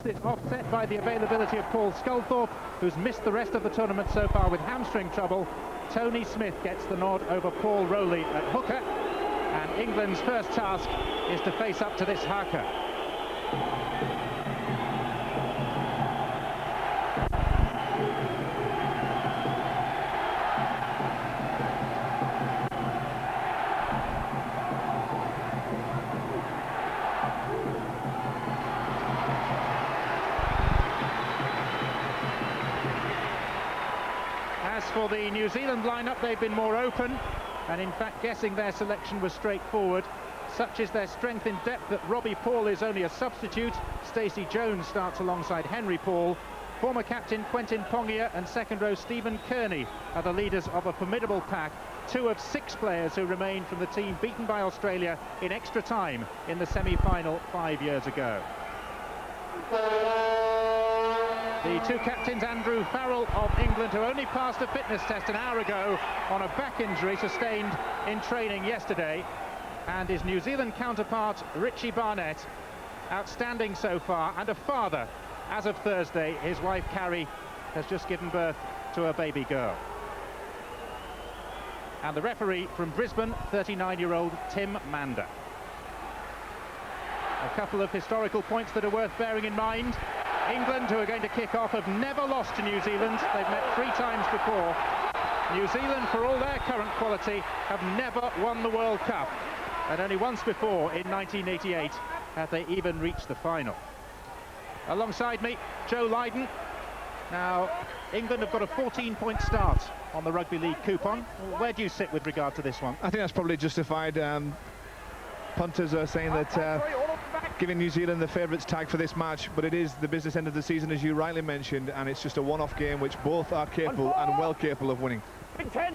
It's offset by the availability of Paul Sculthorpe, who's missed the rest of the tournament so far with hamstring trouble. Tony Smith gets the nod over Paul Rowley at hooker, and England's first task is to face up to this haka. As for the New Zealand lineup, they've been more open, and in fact guessing their selection was straightforward. Such is their strength in depth that Robbie Paul is only a substitute. Stacey Jones starts alongside Henry Paul. Former captain Quentin Pongia and second row Stephen Kearney are the leaders of a formidable pack. 2 of 6 players who remain from the team beaten by Australia in extra time in the semi-final 5 years ago. The 2 captains, Andrew Farrell of England, who only passed a fitness test an hour ago on a back injury sustained in training yesterday, and his New Zealand counterpart, Richie Barnett, outstanding so far, and a father. As of Thursday, his wife Carrie has just given birth to a baby girl. And the referee from Brisbane, 39-year-old Tim Mander. A couple of historical points that are worth bearing in mind. England, who are going to kick off, have never lost to New Zealand. They've met 3 times before. New Zealand, for all their current quality, have never won the World Cup. And only once before, in 1988, have they even reached the final. Alongside me, Joe Lydon. Now, England have got a 14-point start on the Rugby League coupon. Where do you sit with regard to this one? I think that's probably justified. Punters are saying that giving New Zealand the favourites tag for this match, but it is the business end of the season, as you rightly mentioned, and it's just a one-off game which both are capable and well capable of winning. Big 10,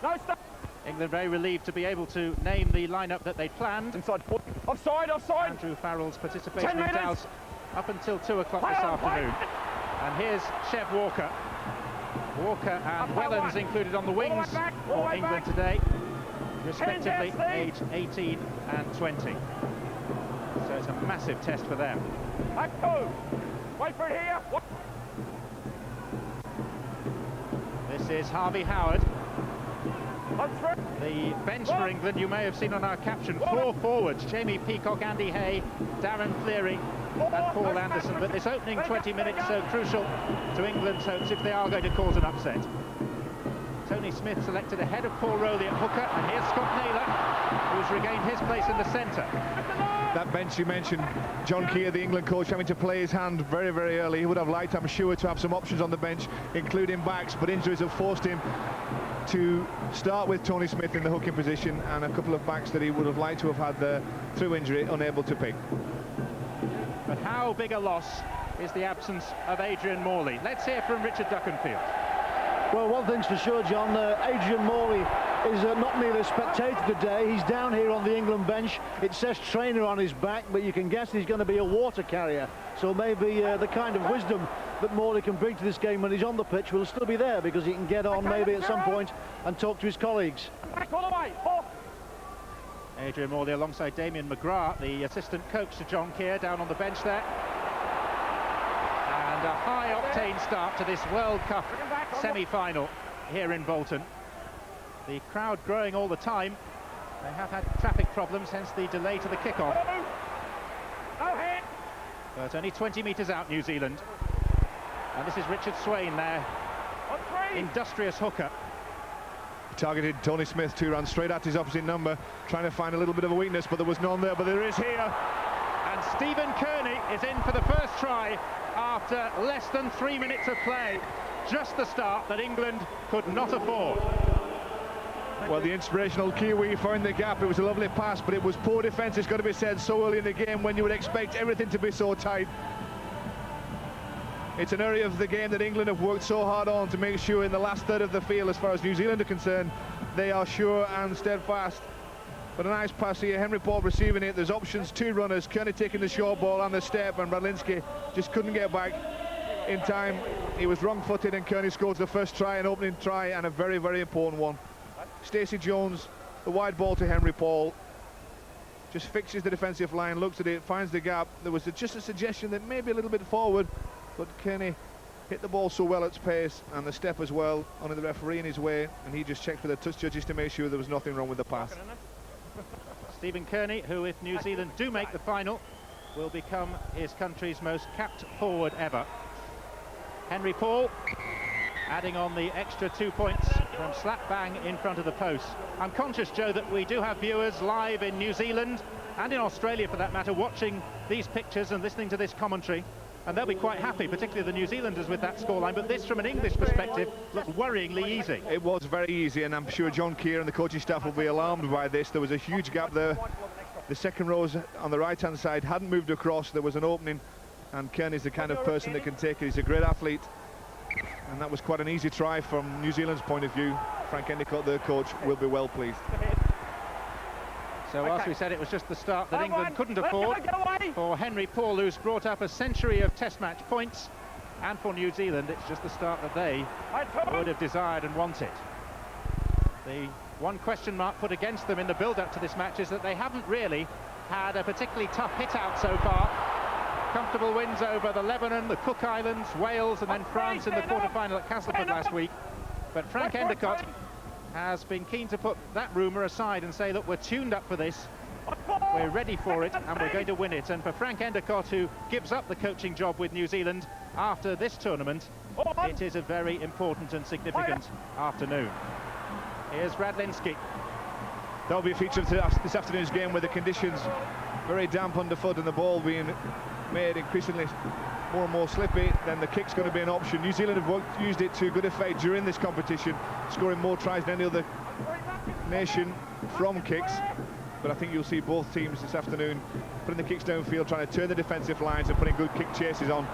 no stop. England very relieved to be able to name the lineup that they'd planned. Inside, offside. Andrew Farrell's participation in doubt up until 2 o'clock this afternoon. And here's Chev Walker. Walker and Wellens included on the wings for England today, respectively aged 18 and 20. So it's a massive test for them. Wait for it here. This is Harvey Howard. The bench for England, you may have seen on our caption, 4 forwards: Jamie Peacock, Andy Hay, Darren Cleary and Paul Anderson. But this opening 20 minutes so crucial to England's hopes if they are going to cause an upset. Tony Smith selected ahead of Paul Rowley at hooker, and here's Scott Naylor, who's regained his place in the centre. That bench you mentioned, John Keir, the England coach, having to play his hand very, very early. He would have liked, I'm sure, to have some options on the bench, including backs, but injuries have forced him to start with Tony Smith in the hooking position, and a couple of backs that he would have liked to have had there through injury, unable to pick. But how big a loss is the absence of Adrian Morley? Let's hear from Richard Duckenfield. Well, one thing's for sure, John, Adrian Morley is not merely a spectator today. He's down here on the England bench. It says trainer on his back, but you can guess he's going to be a water carrier. So maybe the kind of wisdom that Morley can bring to this game when he's on the pitch will still be there, because he can get on maybe at some point and talk to his colleagues. Adrian Morley alongside Damien McGrath, the assistant coach to John Keir, down on the bench there. And a high-octane start to this World Cup semi-final here in Bolton. The crowd growing all the time. They have had traffic problems, hence the delay to the kickoff. But only 20 metres out, New Zealand. And this is Richard Swain there, industrious hooker. Targeted Tony Smith, 2 ran straight at his opposite number, trying to find a little bit of a weakness, but there was none there, but there is here. And Stephen Kearney is in for the first try after less than 3 minutes of play. Just the start that England could not afford. Well, the inspirational Kiwi found the gap. It was a lovely pass, but it was poor defence, it's got to be said, so early in the game when you would expect everything to be so tight. It's an area of the game that England have worked so hard on to make sure in the last third of the field, as far as New Zealand are concerned, they are sure and steadfast. But a nice pass here, Henry Paul receiving it. There's options, 2 runners, Kearney taking the short ball and the step, and Radlinski just couldn't get back in time. He was wrong-footed, and Kearney scores the first try, an opening try, and a very, very important one. Stacey Jones, the wide ball to Henry Paul. just fixes the defensive line, looks at it, finds the gap. There was just a suggestion that maybe a little bit forward, but Kearney hit the ball so well at pace, and the step as well, only the referee in his way, and he just checked with the touch judges to make sure there was nothing wrong with the pass. Stephen Kearney, who if New Zealand do make the final, will become his country's most capped forward ever. Henry Paul adding on the extra 2 points from slap bang in front of the post. I'm conscious, Joe, that we do have viewers live in New Zealand and in Australia for that matter, watching these pictures and listening to this commentary, and they'll be quite happy, particularly the New Zealanders, with that scoreline. But this, from an English perspective, looks worryingly easy. It was very easy, and I'm sure John Keir and the coaching staff will be alarmed by this. There was a huge gap there. The second rows on the right-hand side hadn't moved across. There was an opening, and Kearney's the kind of person that can take it. He's a great athlete, and that was quite an easy try from New Zealand's point of view. Frank Endicott, their coach, will be well pleased. So whilst we said it was just the start that England couldn't afford, for Henry Paul, who's brought up a century of test match points, and for New Zealand, it's just the start that they would have desired and wanted. The one question mark put against them in the build-up to this match is that they haven't really had a particularly tough hit-out so far. Comfortable wins over the Lebanon, the Cook Islands, Wales, and then France in the quarter-final at Castleford last week. But Frank Endicott has been keen to put that rumour aside and say, look, we're tuned up for this, we're ready for it, and we're going to win it. And for Frank Endicott, who gives up the coaching job with New Zealand after this tournament, it is a very important and significant afternoon. Here's Radlinski. That'll be a feature of this afternoon's game, with the conditions very damp underfoot and the ball being made increasingly more and more slippy. Then the kick's going to be an option. New Zealand have used it to good effect during this competition, scoring more tries than any other nation from kicks. But I think you'll see both teams this afternoon putting the kicks downfield, trying to turn the defensive lines and putting good kick chases on.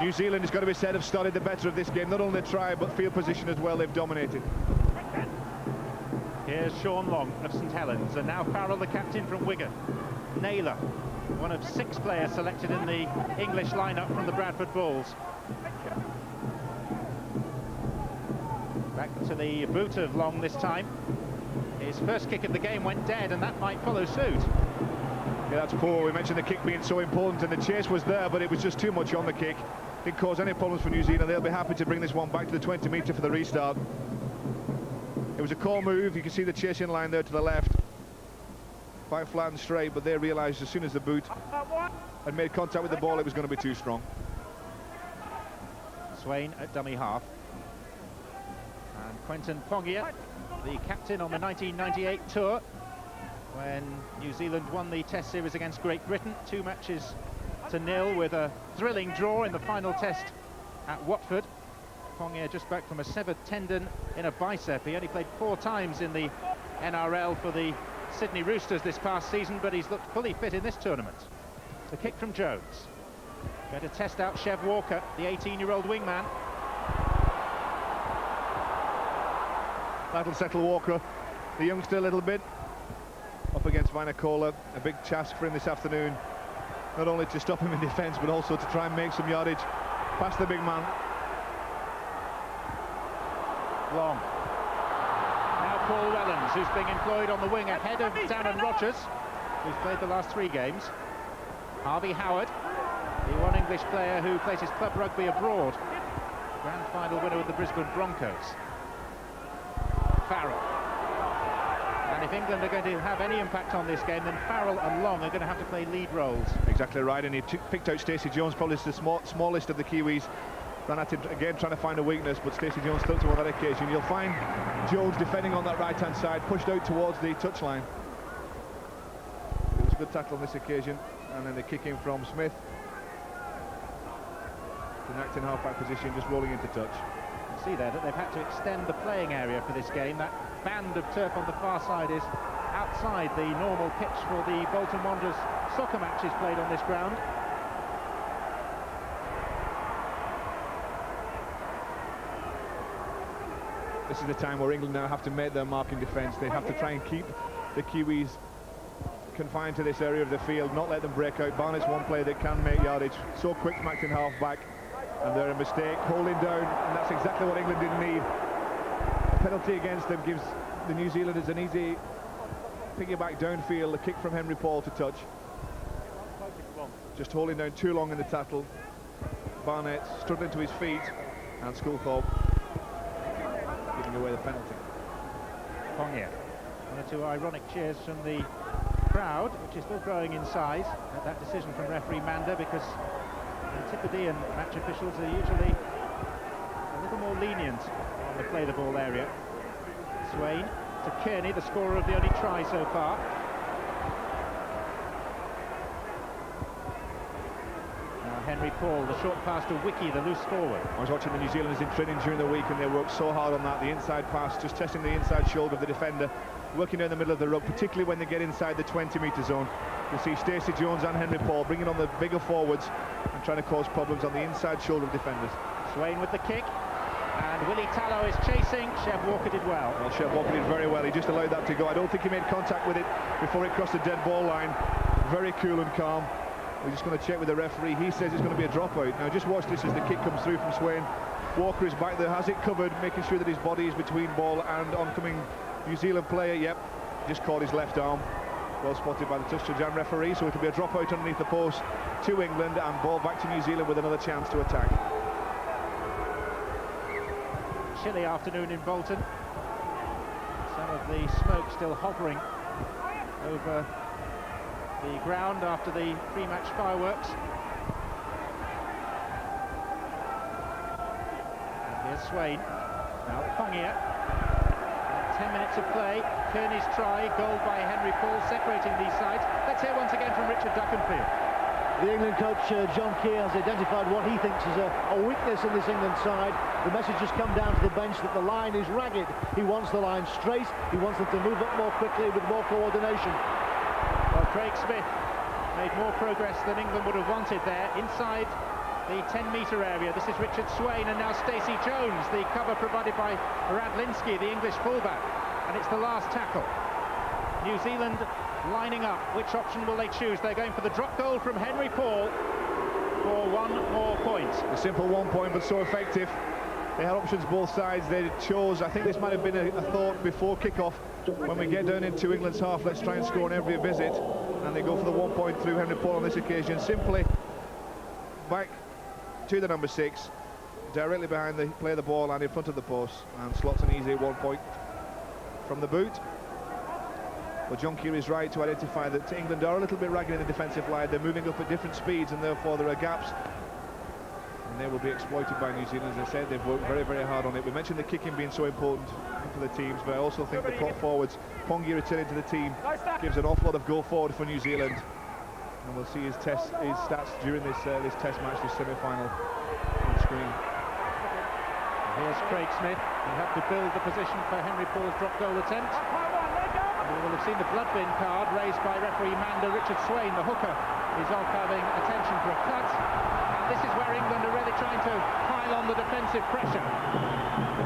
New Zealand has got to be said have started the better of this game, not only try but field position as well. They've dominated. Here's Sean Long of St Helens, and now Farrell, the captain from Wigan. Naylor, one of 6 players selected in the English lineup from the Bradford Bulls. Back to the boot of Long this time. His first kick of the game went dead, and that might follow suit. Yeah, that's poor. We mentioned the kick being so important, and the chase was there, but it was just too much on the kick. Didn't cause any problems for New Zealand. They'll be happy to bring this one back to the 20-metre for the restart. It was a core move. You can see the chasing line there to the left, quite flat and straight, but they realised as soon as the boot had made contact with the ball, it was going to be too strong. Swain at dummy half, and Quentin Pongia, the captain on the 1998 tour, when New Zealand won the Test series against Great Britain, 2-0 with a thrilling draw in the final Test at Watford. Pongia just back from a severed tendon in a bicep. He only played 4 times in the NRL for the Sydney Roosters this past season, but he's looked fully fit in this tournament. The kick from Jones. Going to test out Chev Walker, the 18-year-old wingman. That'll settle Walker, the youngster, a little bit. Up against Vanakola, a big task for him this afternoon. Not only to stop him in defence, but also to try and make some yardage past the big man. Long. Now Paul Wellens, who's being employed on the wing ahead of Darren Rogers, who's played the last 3 games. Harvey Howard, the one English player who plays his club rugby abroad. Grand final winner with the Brisbane Broncos. Farrell. And if England are going to have any impact on this game, then Farrell and Long are going to have to play lead roles. Exactly right, and he picked out Stacey Jones, probably the smallest of the Kiwis. Ran at him again, trying to find a weakness, but Stacey Jones stuck to on that occasion. You'll find Jones defending on that right-hand side, pushed out towards the touchline. It was a good tackle on this occasion, and then the kick in from Smith. An acting half-back position, just rolling into touch. See there that they've had to extend the playing area for this game. That band of turf on the far side is outside the normal pitch for the Bolton Wanderers soccer matches played on this ground. This is the time where England now have to make their mark in defence. They have to try and keep the Kiwis confined to this area of the field, not let them break out. Barnett's one player that can make yardage. So quick from acting half-back, and they're a mistake, holding down, and that's exactly what England didn't need. A penalty against them gives the New Zealanders an easy piggyback downfield, the kick from Henry Paul to touch. Just holding down too long in the tackle. Barnett struggling to his feet, and Sculthorpe giving away the penalty. Pongia. One or two ironic cheers from the crowd, which is still growing in size at that decision from referee Mander, because Antipodean match officials are usually a little more lenient on the play the ball area. Swain to Kearney, the scorer of the only try so far. Now Henry Paul, the short pass to Wiki, the loose forward. I was watching the New Zealanders in training during the week, and they worked so hard on that, the inside pass, just testing the inside shoulder of the defender, working down the middle of the ruck, particularly when they get inside the 20-metre zone. You see Stacey Jones and Henry Paul bringing on the bigger forwards and trying to cause problems on the inside shoulder of defenders. Swain with the kick, and Willie Tallow is chasing. Chev Walker did well. Well, Chev Walker did very well. He just allowed that to go. I don't think he made contact with it before it crossed the dead ball line. Very cool and calm. We're just going to check with the referee. He says it's going to be a dropout. Now just watch this as the kick comes through from Swain. Walker is back there, has it covered, making sure that his body is between ball and oncoming New Zealand player. Yep, just caught his left arm. Well spotted by the touch jam referee, so it'll be a dropout underneath the post to England, and ball back to New Zealand with another chance to attack. Chilly afternoon in Bolton. Some of the smoke still hovering over the ground after the pre-match fireworks. And here's Swain. Now Pongia. 10 minutes of play. Kearney's try, goal by Henry Paul, separating these sides. Let's hear once again from Richard Duckenfield. The England coach, John Keir, has identified what he thinks is a weakness in this England side. The message has come down to the bench that the line is ragged. He wants the line straight. He wants them to move up more quickly with more coordination. Well, Craig Smith made more progress than England would have wanted there inside the 10-metre area. This is Richard Swain, and now Stacey Jones, the cover provided by Radlinski, the English fullback. And it's the last tackle. New Zealand lining up. Which option will they choose? They're going for the drop goal from Henry Paul for one more point. A simple 1 point, but so effective. They had options both sides. They chose, I think this might have been a thought before kickoff. When we get down into England's half, let's try and score on every visit. And they go for the 1 point through Henry Paul on this occasion. Simply back to the number 6, directly behind the play of the ball and in front of the post, and slots an easy 1 point from the boot. Well, John Keir is right to identify that England are a little bit ragged in the defensive line. They're moving up at different speeds, and therefore there are gaps, and they will be exploited by New Zealand. As I said, they've worked very, very hard on it. We mentioned the kicking being so important for the teams, but I also think the prop forwards, Pongia returning to the team, gives an awful lot of go forward for New Zealand. And we'll see his stats during this test match, this semi-final on screen. Here's Craig Smith. He'll have to build the position for Henry Paul's drop goal attempt. We will have seen the blood bin card raised by referee Mander. Richard Swain, the hooker, is off having attention for a cut. And this is where England are really trying to pile on the defensive pressure.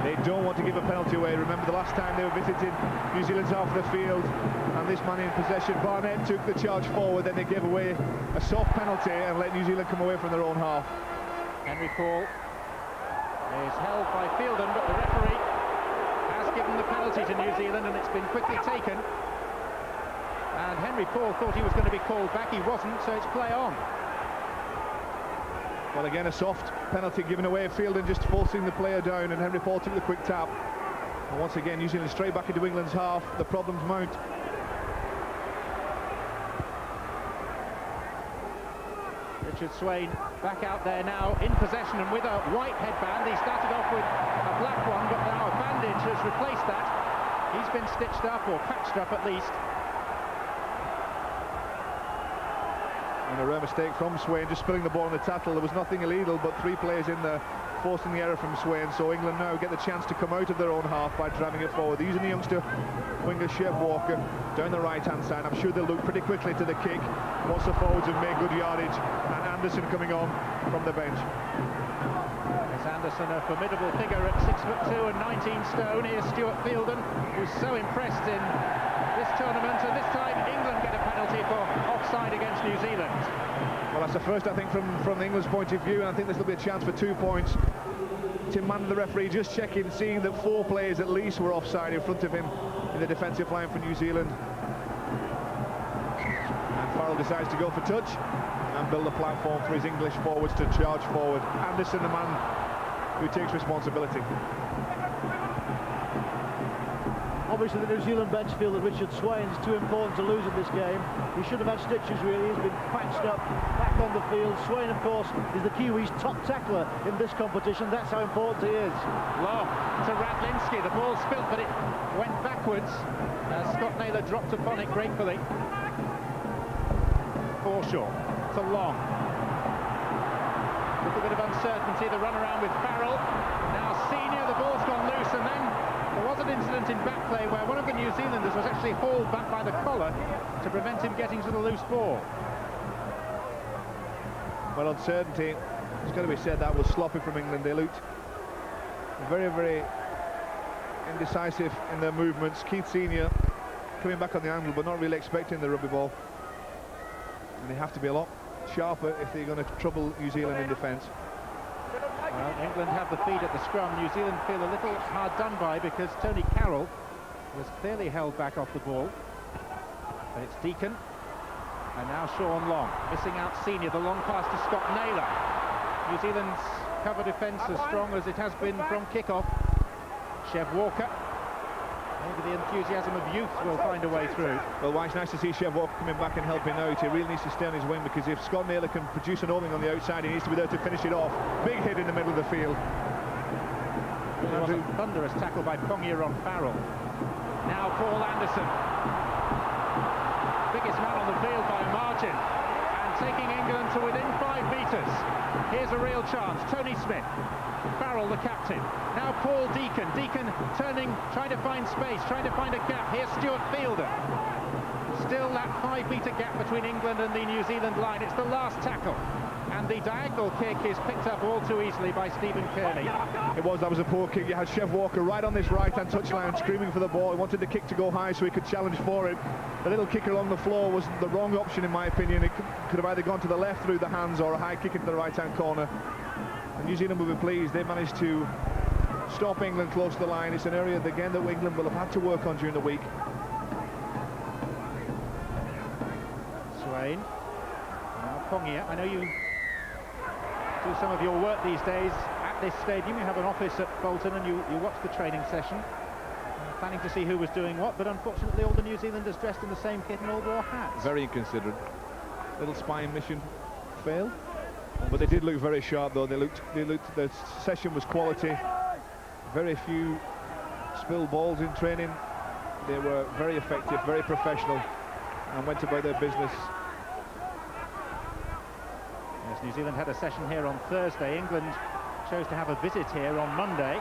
They don't want to give a penalty away. Remember the last time they were visiting New Zealand's half of the field, and this man in possession, Barnett, took the charge forward, then they gave away a soft penalty and let New Zealand come away from their own half. Henry Paul is held by Fielden, but the referee has given the penalty to New Zealand, and it's been quickly taken. And Henry Paul thought he was going to be called back. He wasn't, so it's play on. Well, again, a soft penalty given away. Fielden just forcing the player down, and Henry Paul took the quick tap. And once again, New Zealand straight back into England's half. The problems mount. Richard Swain back out there now in possession and with a white headband. He started off with a black one, but now a bandage has replaced that. He's been stitched up, or patched up at least. And a rare mistake from Swain, just spilling the ball on the tackle. There was nothing illegal, but three players in there forcing the error from Swain. So England now get the chance to come out of their own half by driving it forward. They're using the youngster winger Chev Walker down the right-hand side. I'm sure they'll look pretty quickly to the kick once the forwards have made good yardage. And Anderson coming on from the bench. There's Anderson, a formidable figure at 6'2" and 19 stone. Here's Stuart Fielden, who's so impressed in this tournament, and this time England get a penalty for offside against New Zealand. Well, that's the first, I think, from England's point of view, and I think this will be a chance for 2 points. Tim Mann, the referee, just checking, seeing that 4 players at least were offside in front of him in the defensive line for New Zealand. Farrell decides to go for touch and build a platform for his English forwards to charge forward. Anderson, the man who takes responsibility. Obviously, the New Zealand bench feel that Richard Swain's too important to lose in this game. He should have had stitches, really. He's been patched up, back on the field. Swain, of course, is the Kiwis' top tackler in this competition. That's how important he is. Long to Radlinski. The ball spilled, but it went backwards. Scott Naylor dropped upon it gratefully. Forshaw to Long. A little bit of uncertainty. The run around with Farrell. Now Senior, the ball's gone loose, and then there was an incident in back play where one of the New Zealanders was actually hauled back by the collar to prevent him getting to the loose ball. Well, uncertainty, it's got to be said, that was sloppy from England. They looked very, very indecisive in their movements. Keith Senior coming back on the angle, but not really expecting the rugby ball. And they have to be a lot sharper if they're going to trouble New Zealand in defence. Well, England have the feed at the scrum. New Zealand feel a little hard done by because Tony Carroll was clearly held back off the ball. But it's Deacon. And now Sean Long, missing out Senior, the long pass to Scott Naylor. New Zealand's cover defence as strong as it has been from kick-off. Chev Walker. Maybe the enthusiasm of youth will find a way through. Well, why it's nice to see Chev Walker coming back and helping out. He really needs to stay on his wing, because if Scott Naylor can produce an opening on the outside, he needs to be there to finish it off. Big hit in the middle of the field. There was a thunderous tackle by Pongia on Farrell. Now Paul Anderson. Biggest man on the field by a margin. And taking England to within 5 metres. Here's a real chance. Tony Smith. Farrell, the captain. Now Paul Deacon. Deacon turning, trying to find space, trying to find a gap. Here's Stuart Fielder. Still that 5 metre gap between England and the New Zealand line. It's the last tackle. And the diagonal kick is picked up all too easily by Stephen Kearney. That was a poor kick. You had Chev Walker right on this right-hand touchline screaming for the ball. He wanted the kick to go high so he could challenge for it. The little kick along the floor was the wrong option in my opinion. It could have either gone to the left through the hands or a high kick into the right-hand corner. And New Zealand will be pleased. They managed to stop England close to the line. It's an area again that England will have had to work on during the week. Swain. Now Pongia. I know you do some of your work these days at this stadium. You have an office at Bolton and you watch the training session, planning to see who was doing what, but unfortunately all the New Zealanders dressed in the same kit and all wore hats. Very inconsiderate. Little spying mission failed, but they did look very sharp though. They looked the session was quality. Very few spill balls in training. They were very effective, very professional, and went about their business. Yes, New Zealand had a session here on Thursday. England chose to have a visit here on Monday.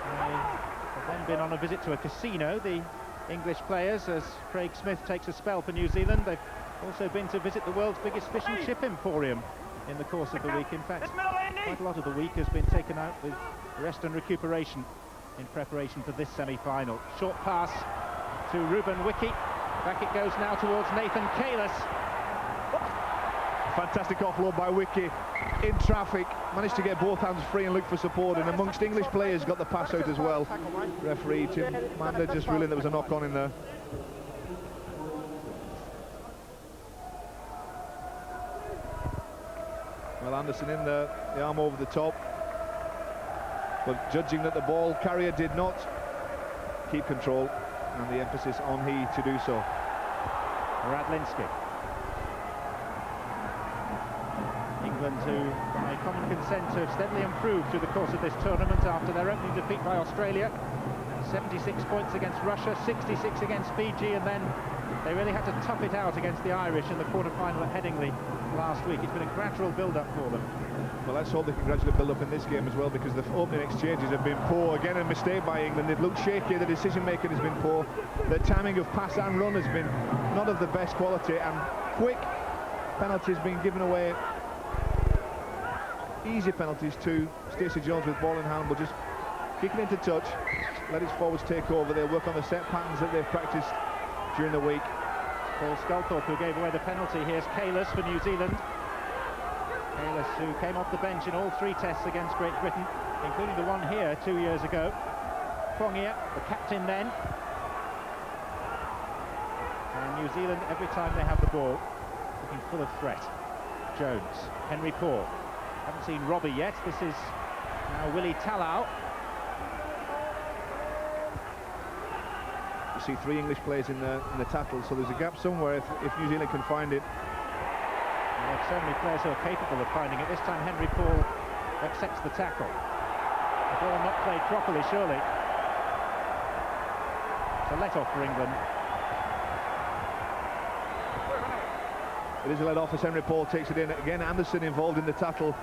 They have then been on a visit to a casino, the English players, as Craig Smith takes a spell for New Zealand. They've also been to visit the world's biggest fish and chip emporium in the course of the week. In fact, quite a lot of the week has been taken out with rest and recuperation in preparation for this semi-final. Short pass to Ruben Wiki. Back it goes now towards Nathan Kalis. Fantastic offload by Wiki in traffic, managed to get both hands free and look for support, and amongst English players got the pass out as well. Referee Tim Mander just ruling there was a knock on in there. Well, Anderson in there, the arm over the top, but judging that the ball carrier did not keep control, and the emphasis on he to do so. Radlinski. England, who by common consent have steadily improved through the course of this tournament after their opening defeat by Australia. 76 points against Russia, 66 against Fiji, and then they really had to tough it out against the Irish in the quarter-final at Headingley last week. It's been a gradual build-up for them. Well, let's hope they can gradually build up in this game as well, because the opening exchanges have been poor. Again, a mistake by England. They've looked shaky, the decision-making has been poor. The timing of pass and run has been not of the best quality, and quick penalties being given away. Easy penalties to Stacey Jones with ball in hand, but just kick it into touch, let his forwards take over. They'll work on the set patterns that they've practiced during the week. Paul Sculthorpe, who gave away the penalty. Here's Kalis for New Zealand. Kalis, who came off the bench in all 3 tests against Great Britain, including the one here 2 years ago. Pongia, the captain then. And New New Zealand, every time they have the ball, looking full of threat. Jones, Henry Paul. Haven't seen Robbie yet. This is now Willie Talau. You see 3 English players in the tackle, so there's a gap somewhere if New Zealand can find it. And there are so many players who are capable of finding it. This time Henry Paul accepts the tackle. The ball not played properly, surely. It's a let-off for England. It is a let-off as Henry Paul takes it in. Again, Anderson involved in the tackle,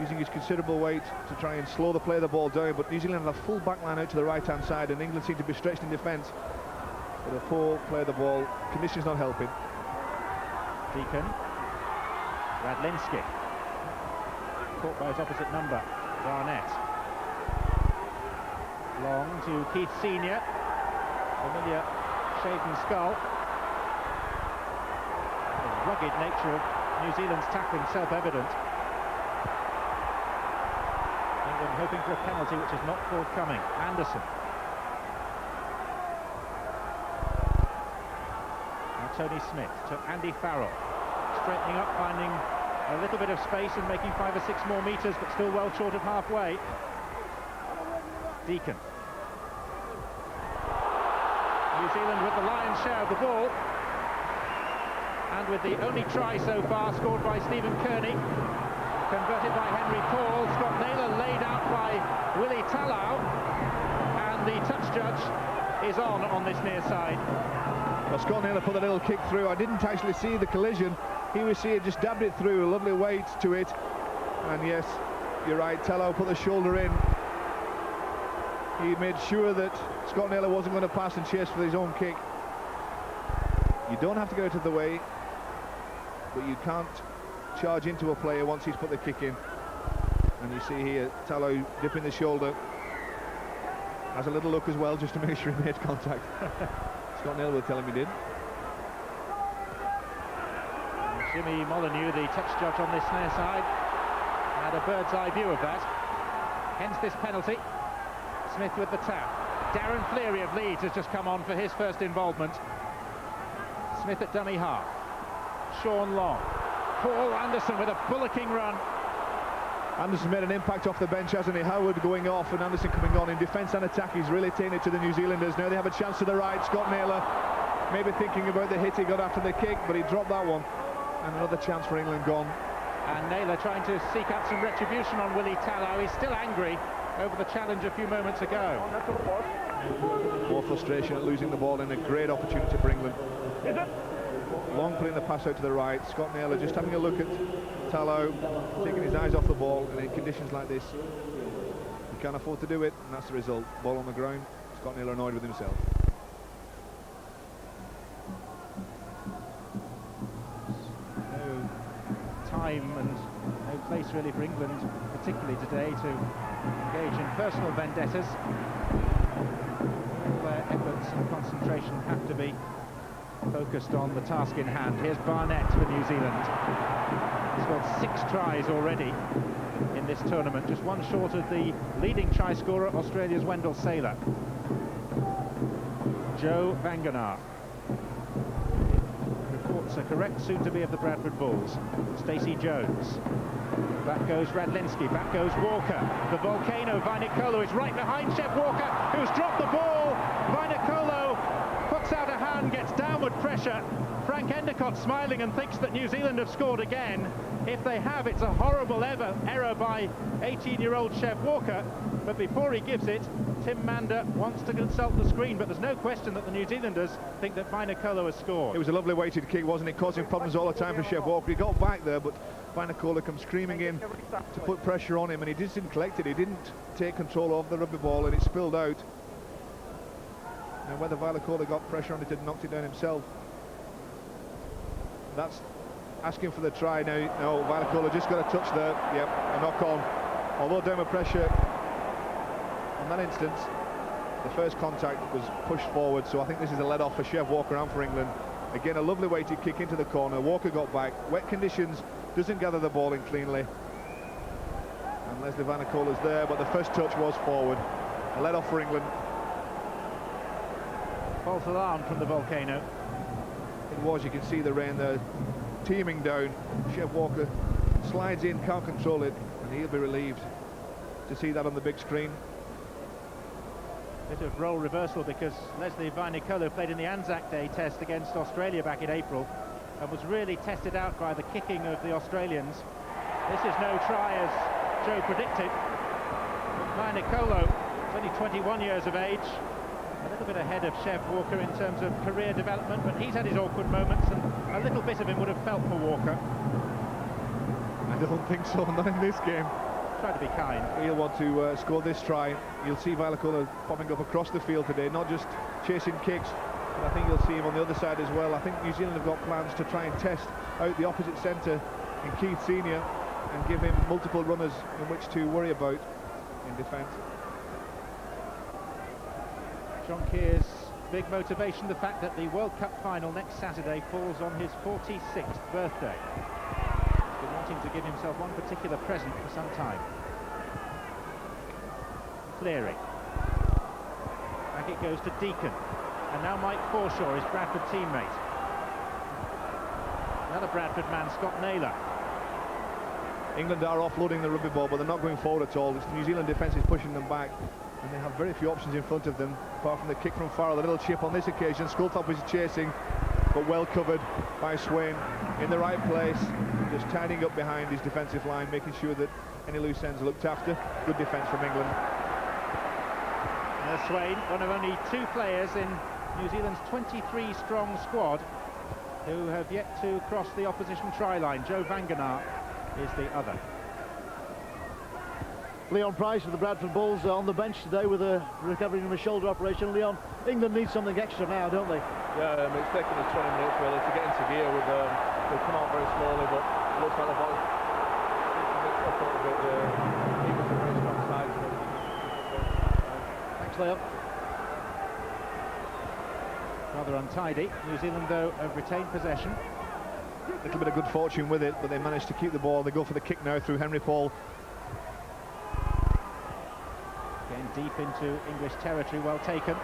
using his considerable weight to try and slow the play of the ball down, but New Zealand have a full back line out to the right-hand side, and England seem to be stretched in defence. But a Paul play of the ball, conditions not helping. Deacon. Radlinski. Caught by his opposite number, Barnett. Long to Keith Senior. Familiar shaven skull. The rugged nature of New Zealand's tackling self-evident. England hoping for a penalty which is not forthcoming. Anderson. Now Tony Smith to Andy Farrell. Straightening up, finding a little bit of space and making 5 or 6 more metres, but still well short of halfway. Deacon. New Zealand with the lion's share of the ball, and with the only try so far scored by Stephen Kearney, converted by Henry Paul. Scott Naylor laid out by Willie Talau, and the touch judge is on this near side. Well, Scott Naylor put a little kick through. I didn't actually see the collision. He was seeing, just dabbed it through, a lovely weight to it. And yes, you're right, Talau put the shoulder in. He made sure that Scott Naylor wasn't going to pass and chase for his own kick. You don't have to go out of the way, but you can't charge into a player once he's put the kick in. And you see here, Talau dipping the shoulder. Has a little look as well, just to make sure he made contact. Scott Naylor will tell him he did. Jimmy Molyneux, the touch judge on this near side, had a bird's eye view of that. Hence this penalty. Smith with the tap. Darren Fleary of Leeds has just come on for his first involvement. Smith at dummy half. Sean Long. Paul Anderson with a bullocking run. Anderson made an impact off the bench, hasn't he? Howard going off and Anderson coming on in defence and attack. He's really taken it to the New Zealanders. Now they have a chance to the right. Scott Naylor maybe thinking about the hit he got after the kick, but he dropped that one. And another chance for England gone. And Naylor trying to seek out some retribution on Willie Talau. He's still angry over the challenge a few moments ago. More frustration at losing the ball, and a great opportunity for England. Long putting the pass out to the right. Scott Naylor just having a look at Talau, taking his eyes off the ball, and in conditions like this he can't afford to do it, and that's the result. Ball on the ground. Scott Naylor annoyed with himself. No time and no place really for England, particularly today, to engage in personal vendettas. All their efforts and concentration have to be focused on the task in hand. Here's Barnett for New Zealand. He's got 6 tries already in this tournament, just one short of the leading try scorer, Australia's Wendell Saylor. Joe Vangenaar. Reports are correct, soon to be of the Bradford Bulls. Stacey Jones. Back goes Radlinski, back goes Walker. The Volcano, Vainikolo, is right behind Chef Walker, who's dropped the ball. Vainikolo puts out a hand, gets downward pressure. Frank Endicott smiling and thinks that New Zealand have scored again. If they have, it's a horrible error by 18-year-old Chef Walker. But before he gives it, Tim Mander wants to consult the screen, but there's no question that the New Zealanders think that Vainikolo has scored. It was a lovely weighted kick, wasn't it? Causing problems all the time for Chef Walker. He got back there, but Vainikolo comes screaming in to put pressure on him, and he just didn't collect it. He didn't take control of the rugby ball, and it spilled out. Now whether Vainikolo got pressure on it and knocked it down himself, that's asking for the try. Now no, Vainikolo just got a touch there. Yep, a knock on. Although downward pressure on that instance, the first contact was pushed forward, so I think this is a let off for Chef Walker and for England. Again, a lovely weighted kick into the corner. Walker got back, wet conditions, doesn't gather the ball in cleanly, and Leslie Vainikolo is there, but the first touch was forward. A let off for England. False alarm from the Volcano. was. You can see the rain there teeming down. Chev Walker slides in, can't control it, and he'll be relieved to see that on the big screen. Bit of role reversal because Leslie Vainikolo played in the Anzac Day test against Australia back in April and was really tested out by the kicking of the Australians. This is no try, as Joe predicted. Vainikolo is only 21 years of age, a little bit ahead of Chev Walker in terms of career development, but he's had his awkward moments, and a little bit of him would have felt for Walker. I don't think so, not in this game. Try to be kind. He'll want to score this try. You'll see Vainikolo popping up across the field today, not just chasing kicks, but I think you'll see him on the other side as well. I think New Zealand have got plans to try and test out the opposite centre in Keith Senior and give him multiple runners in which to worry about in defence. John Keir's big motivation, the fact that the World Cup final next Saturday falls on his 46th birthday. He's been wanting to give himself one particular present for some time. Cleary. Back it goes to Deacon. And now Mike Forshaw, his Bradford teammate. Another Bradford man, Scott Naylor. England are offloading the rugby ball, but they're not going forward at all. It's the New Zealand defence is pushing them back, and they have very few options in front of them, apart from the kick from Farrell. A little chip on this occasion. Sculthorpe was chasing, but well covered by Swain in the right place, just tidying up behind his defensive line, making sure that any loose ends are looked after. Good defence from England. Swain, one of only two players in New Zealand's 23-strong squad who have yet to cross the opposition try line. Joe Vangenaar is the other. Leon Price of the Bradford Bulls on the bench today with a recovering from a shoulder operation. Leon, England needs something extra now, don't they? Yeah, it's taken us 20 minutes really to get into gear with they've come out very slowly, but it looks like the ball mixed up a little bit. England's a very strong side. Thanks, Leon. Rather untidy. New Zealand, though, have retained possession. A little bit of good fortune with it, but they managed to keep the ball. They go for the kick now through Henry Paul. Getting deep into English territory, well taken.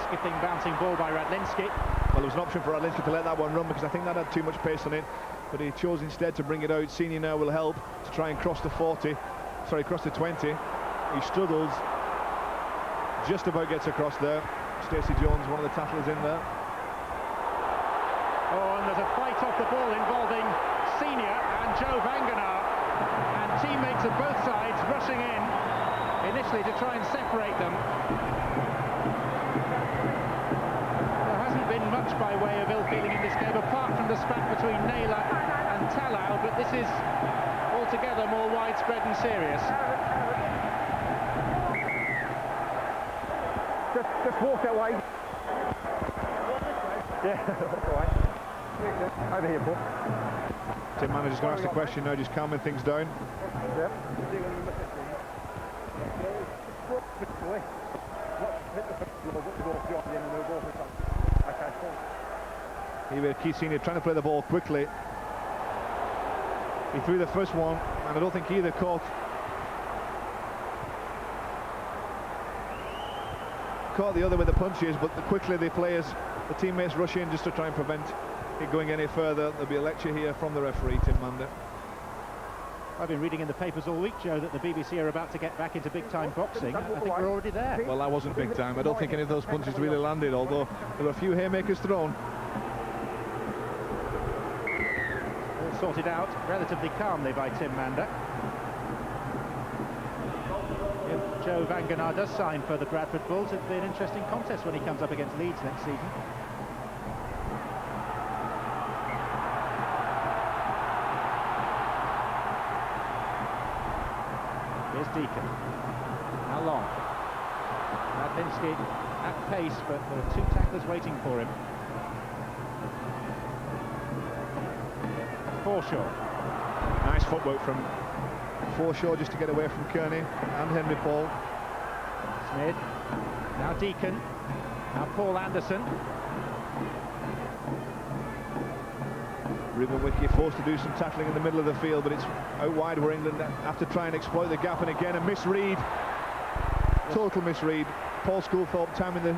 Skipping, bouncing ball by Radlinski. Well, there was an option for Radlinski to let that one run because I think that had too much pace on it, but he chose instead to bring it out. Senior now will help to try and cross the 40, sorry, cross the 20. He struggles, just about gets across there. Stacey Jones, one of the tacklers in there. Oh, and there's a fight off the ball involving Senior and Joe Vangenaar, and teammates of both sides rushing in initially to try and separate them. There hasn't been much by way of ill feeling in this game, apart from the spat between Naylor and Talau, but this is altogether more widespread and serious. Just walk that way. Yeah, that's all right. Over here, Paul. Tim manager's going to ask the question now, just calming things down. Yep. Here Keith Senior trying to play the ball quickly. He threw the first one, and I don't think either caught the other with the punches, but quickly the players, the teammates rush in just to try and prevent it going any further. There'll be a lecture here from the referee, Tim Mander. I've been reading in the papers all week, Joe, that the BBC are about to get back into big-time boxing. I think we're already there. Well, that wasn't big time. I don't think any of those punches really landed, although there were a few haymakers thrown. All sorted out relatively calmly by Tim Mander. If Joe Vangenaar does sign for the Bradford Bulls, it'll be an interesting contest when he comes up against Leeds next season. Here's Deacon. Now Long. Radlinski at pace, but there are two tacklers waiting for him. Forshaw. Nice footwork from Forshaw just to get away from Kearney and Henry Paul. Smith. Now Deacon. Now Paul Anderson. Ruben Wiki forced to do some tackling in the middle of the field, but it's out wide where England have to try and exploit the gap, and again a misread. Total misread. Paul Sculthorpe timing the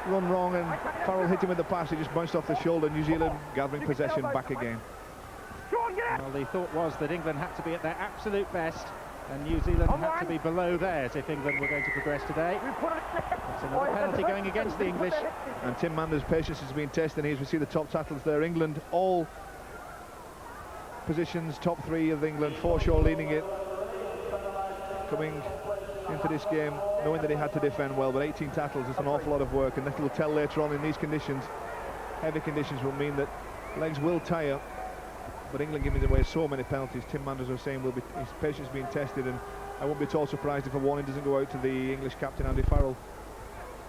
run wrong, and Farrell hit him with the pass. It just bounced off the shoulder. New Zealand gathering possession back again. Well, the thought was that England had to be at their absolute best and New Zealand had to be below theirs if England were going to progress today. It's another penalty going against the English. And Tim Mander's patience has been tested. As we see the top tackles there, England, all positions, top three of England. Forshaw leading it, coming into this game knowing that he had to defend well, but 18 tackles is an awful lot of work, and that will tell later on in these conditions. Heavy conditions will mean that legs will tire, but England giving away so many penalties. Tim Manders was saying his patience being tested, and I won't be at all surprised if a warning doesn't go out to the English captain Andy Farrell.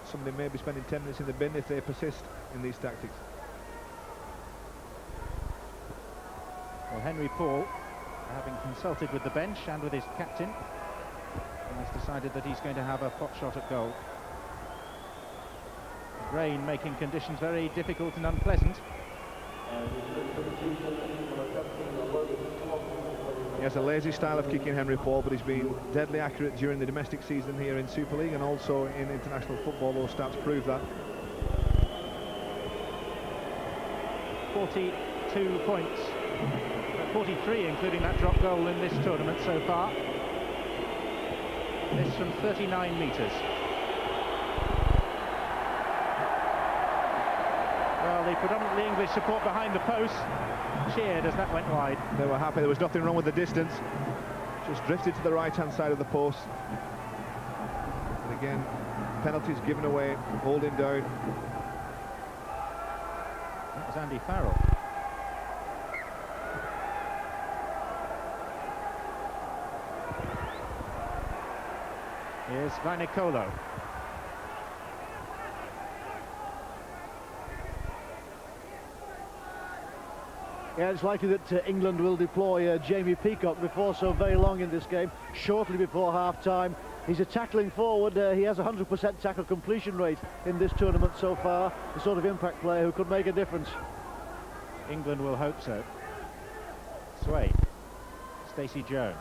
Somebody may be spending 10 minutes in the bin if they persist in these tactics. Well, Henry Paul, having consulted with the bench and with his captain, has decided that he's going to have a pot shot at goal. Rain making conditions very difficult and unpleasant. He has a lazy style of kicking, Henry Paul, but he's been deadly accurate during the domestic season here in Super League and also in international football. Those stats prove that. 42 points, 43 including that drop goal in this tournament so far. This from 39 metres. Well, the predominantly English support behind the post cheered as that went wide. They were happy. There was nothing wrong with the distance. Just drifted to the right-hand side of the post. And again, penalties given away, holding down. That was Andy Farrell. Here's Vainikolo. Yeah, it's likely that England will deploy Jamie Peacock before so very long in this game, shortly before half-time. He's a tackling forward. He has a 100% tackle completion rate in this tournament so far. The sort of impact player who could make a difference. England will hope so. Sway. Stacey Jones.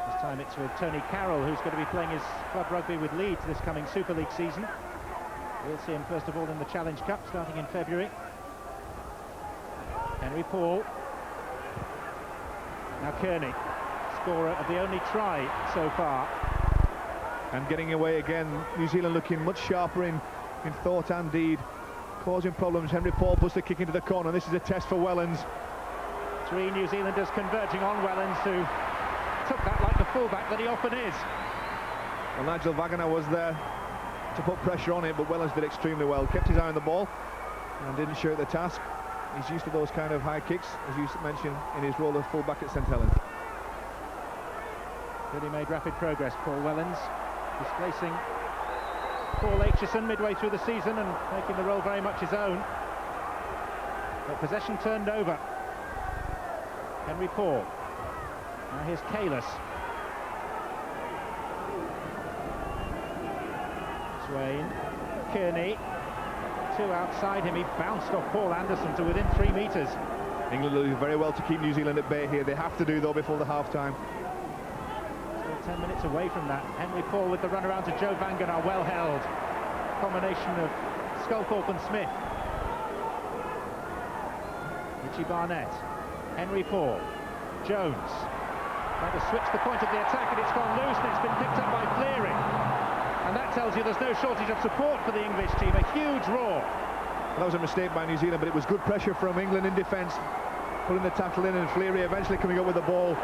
This time it's with Tony Carroll, who's going to be playing his club rugby with Leeds this coming Super League season. We'll see him first of all in the Challenge Cup starting in February. Henry Paul. Now Kearney, scorer of the only try so far. And getting away again, New Zealand looking much sharper in thought and deed, causing problems. Henry Paul puts the kick into the corner. This is a test for Wellens. Three New Zealanders converging on Wellens, who took that like the fullback that he often is. Well, Nigel Wagner was there to put pressure on it, but Wellens did extremely well. Kept his eye on the ball and didn't shirk the task. He's used to those kind of high kicks, as you mentioned, in his role as fullback at St Helens. Really made rapid progress, Paul Wellens, displacing Paul Aitchison midway through the season and making the role very much his own. But possession turned over. Henry Paul. Now here's Kalis. Swain. Kearney. Two outside him. He bounced off Paul Anderson to within 3 metres. England will do very well to keep New Zealand at bay here. They have to do, though, before the half-time. Still 10 minutes away from that. Henry Paul with the run around to Joe Vangenaar, well held. Combination of Sculthorpe and Smith. Richie Barnett. Henry Paul. Jones. Trying to switch the point of the attack, and it's gone loose, and it's been picked up by Cleary. And that tells you there's no shortage of support for the English team. A huge roar. Well, that was a mistake by New Zealand, but it was good pressure from England in defence, putting the tackle in, and Cleary eventually coming up with the ball,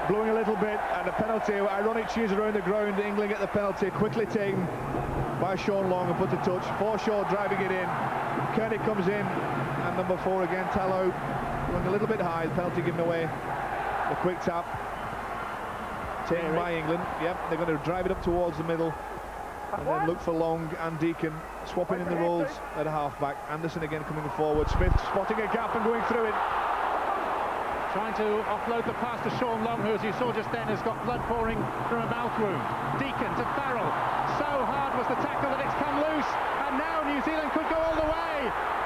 blowing a little bit, and a penalty. Ironic cheers around the ground. England get the penalty, quickly taken by Sean Long and put to touch. Forshaw driving it in. Kearney comes in, and number 4 again, Tallow, going a little bit high. The penalty given away. The quick tap taken by England. Yep, they're going to drive it up towards the middle and then look for Long and Deacon swapping in the roles at a half-back. Anderson again coming forward. Smith spotting a gap and going through it. Trying to offload the pass to Sean Long, who, as you saw just then, has got blood pouring from a mouth wound. Deacon to Farrell. So hard was the tackle that it's come loose, and now New Zealand could go all the way.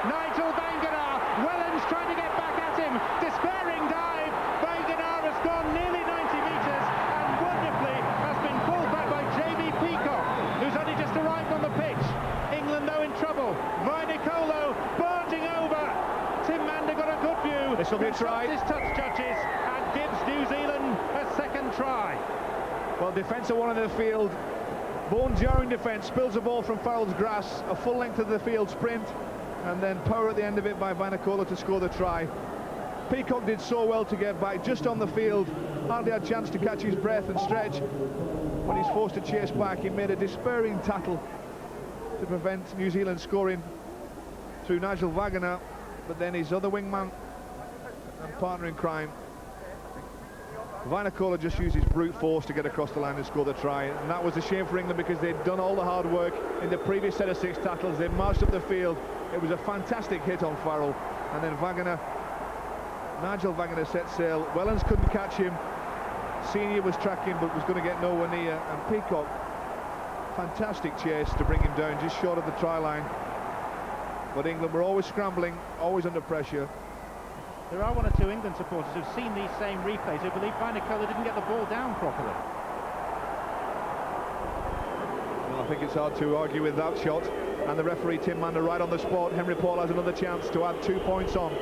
Nigel Vangenaar. Wellens trying to get back at him. Despairing dive. Vangenaar has gone nearly 90 metres and wonderfully has been pulled back by Jamie Peacock, who's only just arrived on the pitch. England, though, This will be a try. His touch judges and gives New Zealand a second try. Well, defence at one end of the field. Bone jarring defence, spills the ball from Farrell's grass, a full length of the field sprint, and then power at the end of it by Vanakola to score the try. Peacock did so well to get back just on the field, hardly had a chance to catch his breath and stretch. When he's forced to chase back, he made a despairing tackle to prevent New Zealand scoring through Nigel Wagner, but then his other wingman and partner in crime, Vanakola, just used his brute force to get across the line and score the try, and that was a shame for England because they'd done all the hard work in the previous set of 6 tackles. They marched up the field. It was a fantastic hit on Farrell, and then Nigel Wagner set sail. Wellens couldn't catch him. Senior was tracking but was going to get nowhere near, and Peacock, fantastic chase to bring him down just short of the try line. But England were always scrambling, always under pressure. There are 1 or 2 England supporters who've seen these same replays who believe Vanakola didn't get the ball down properly. Well, I think it's hard to argue with that shot, and the referee Tim Mander right on the spot. Henry Paul has another chance to add 2 points on.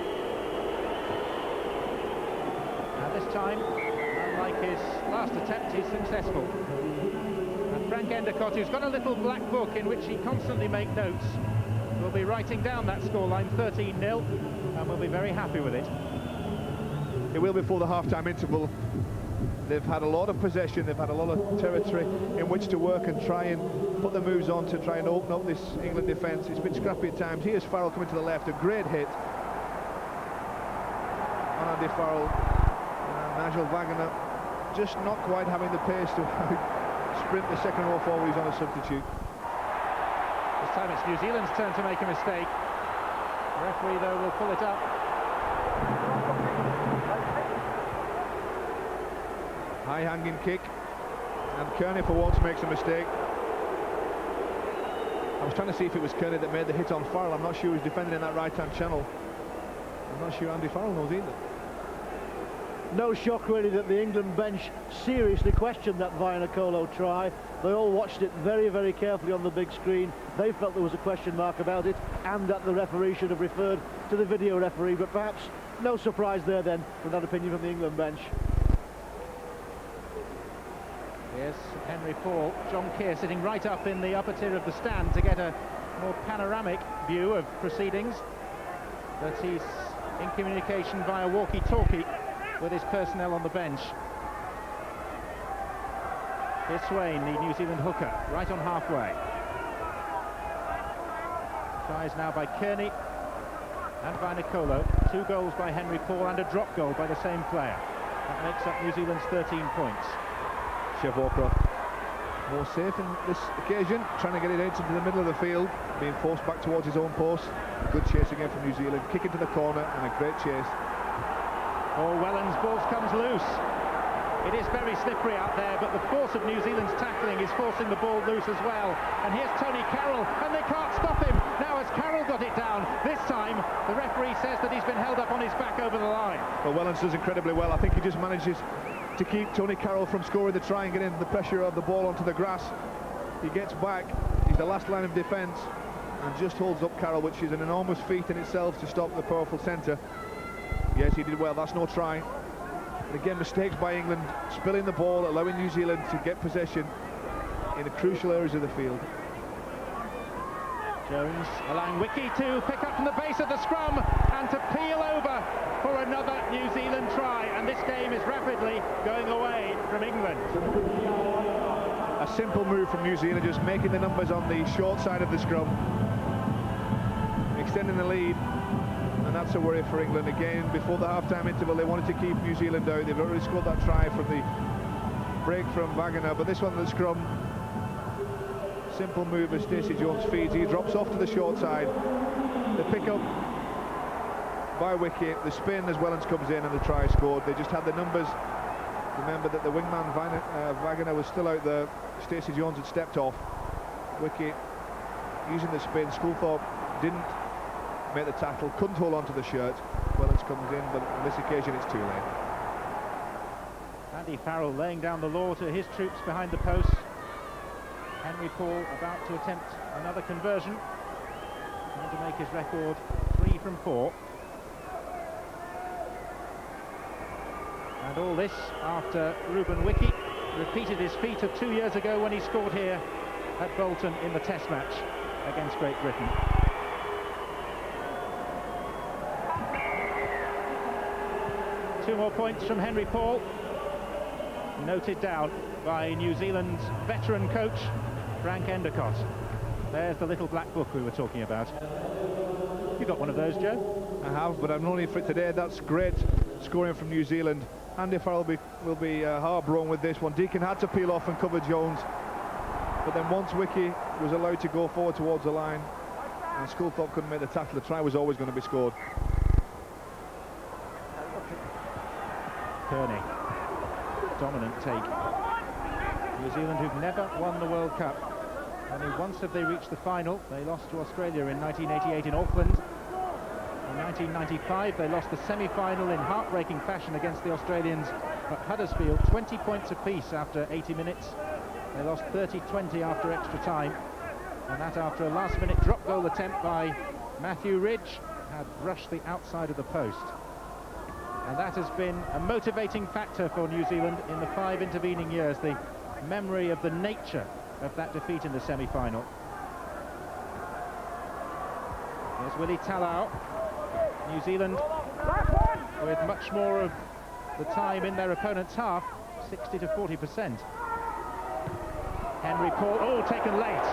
And this time, unlike his last attempt, he's successful. And Frank Endicott, who's got a little black book in which he constantly makes notes, will be writing down that scoreline, 13-0, and we'll be very happy with it. It will before the half-time interval. They've had a lot of possession, they've had a lot of territory in which to work and try and put the moves on to try and open up this England defence. It's been scrappy at times. Here's Farrell coming to the left, a great hit on Andy Farrell. Nigel Wagner just not quite having the pace to sprint the second row forward. He's on a substitute. This time it's New Zealand's turn to make a mistake. The referee, though, will pull it up. High hanging kick, and Kearney for once makes a mistake. I was trying to see if it was Kearney that made the hit on Farrell. I'm not sure he's defending in that right-hand channel. I'm not sure Andy Farrell knows either. No shock really that the England bench seriously questioned that Vanakola try. They all watched it very, very carefully on the big screen. They felt there was a question mark about it and that the referee should have referred to the video referee, but perhaps no surprise there then from that opinion from the England bench. Yes, Henry Paul, John Keir sitting right up in the upper tier of the stand to get a more panoramic view of proceedings, but he's in communication via walkie-talkie with his personnel on the bench. Here's Swain, the New Zealand hooker, right on halfway. Tries now by Kearney and Vanakola. 2 goals by Henry Paul and a drop goal by the same player. That makes up New Zealand's 13 points. Chev Walker more safe in this occasion, trying to get it into the middle of the field, being forced back towards his own post. Good chase again from New Zealand, kick into the corner and a great chase. Oh, Wellens' ball comes loose. It is very slippery out there, but the force of New Zealand's tackling is forcing the ball loose as well. And here's Tony Carroll, and they can't stop him. Now has Carroll got it down. This time, the referee says that he's been held up on his back over the line. Well, Wellens does incredibly well. I think he just manages to keep Tony Carroll from scoring the try and getting the pressure of the ball onto the grass. He gets back, he's the last line of defence, and just holds up Carroll, which is an enormous feat in itself to stop the powerful centre. Yes, he did well, that's no try. And again, mistakes by England, spilling the ball, allowing New Zealand to get possession in the crucial areas of the field. Jones allowing Wiki to pick up from the base of the scrum and to peel over for another New Zealand try, and this game is rapidly going away from England. A simple move from New Zealand, just making the numbers on the short side of the scrum, extending the lead, and that's a worry for England. Again, before the half-time interval, they wanted to keep New Zealand out. They've already scored that try from the break from Wagner, but this one, the scrum, simple move as Stacey Jones feeds. He drops off to the short side. The pick-up by Wicket, the spin as Wellens comes in, and the try scored. They just had the numbers. Remember that the wingman Wagner was still out there. Stacey Jones had stepped off. Wicket using the spin. Schoolthorpe didn't make the tackle, couldn't hold on to the shirt. Wellens comes in, but on this occasion it's too late. Andy Farrell laying down the law to his troops behind the posts. Henry Paul about to attempt another conversion, trying to make his record 3 from 4. And all this after Ruben Wiki repeated his feat of 2 years ago when he scored here at Bolton in the Test match against Great Britain. Two more points from Henry Paul, noted down by New Zealand's veteran coach Frank Endacott. There's the little black book we were talking about. You got one of those, Joe? I have, but I'm not only for today. That's great scoring from New Zealand. Andy Farrell will be heartbroken with this one. Deacon had to peel off and cover Jones, but then once Wiki was allowed to go forward towards the line and Sculthorpe couldn't make the tackle, the try was always going to be scored. Kearney, dominant take. New Zealand, who've never won the World Cup. Only once have they reached the final. They lost to Australia in 1988 in Auckland. In 1995 they lost the semi-final in heartbreaking fashion against the Australians at Huddersfield, 20 points apiece after 80 minutes. They lost 30-20 after extra time, and that after a last-minute drop goal attempt by Matthew Ridge had brushed the outside of the post. And that has been a motivating factor for New Zealand in the 5 intervening years, the memory of the nature of that defeat in the semi-final. There's Willie Talau. New Zealand with much more of the time in their opponent's half, 60 to 40%. Henry Paul, oh, taken late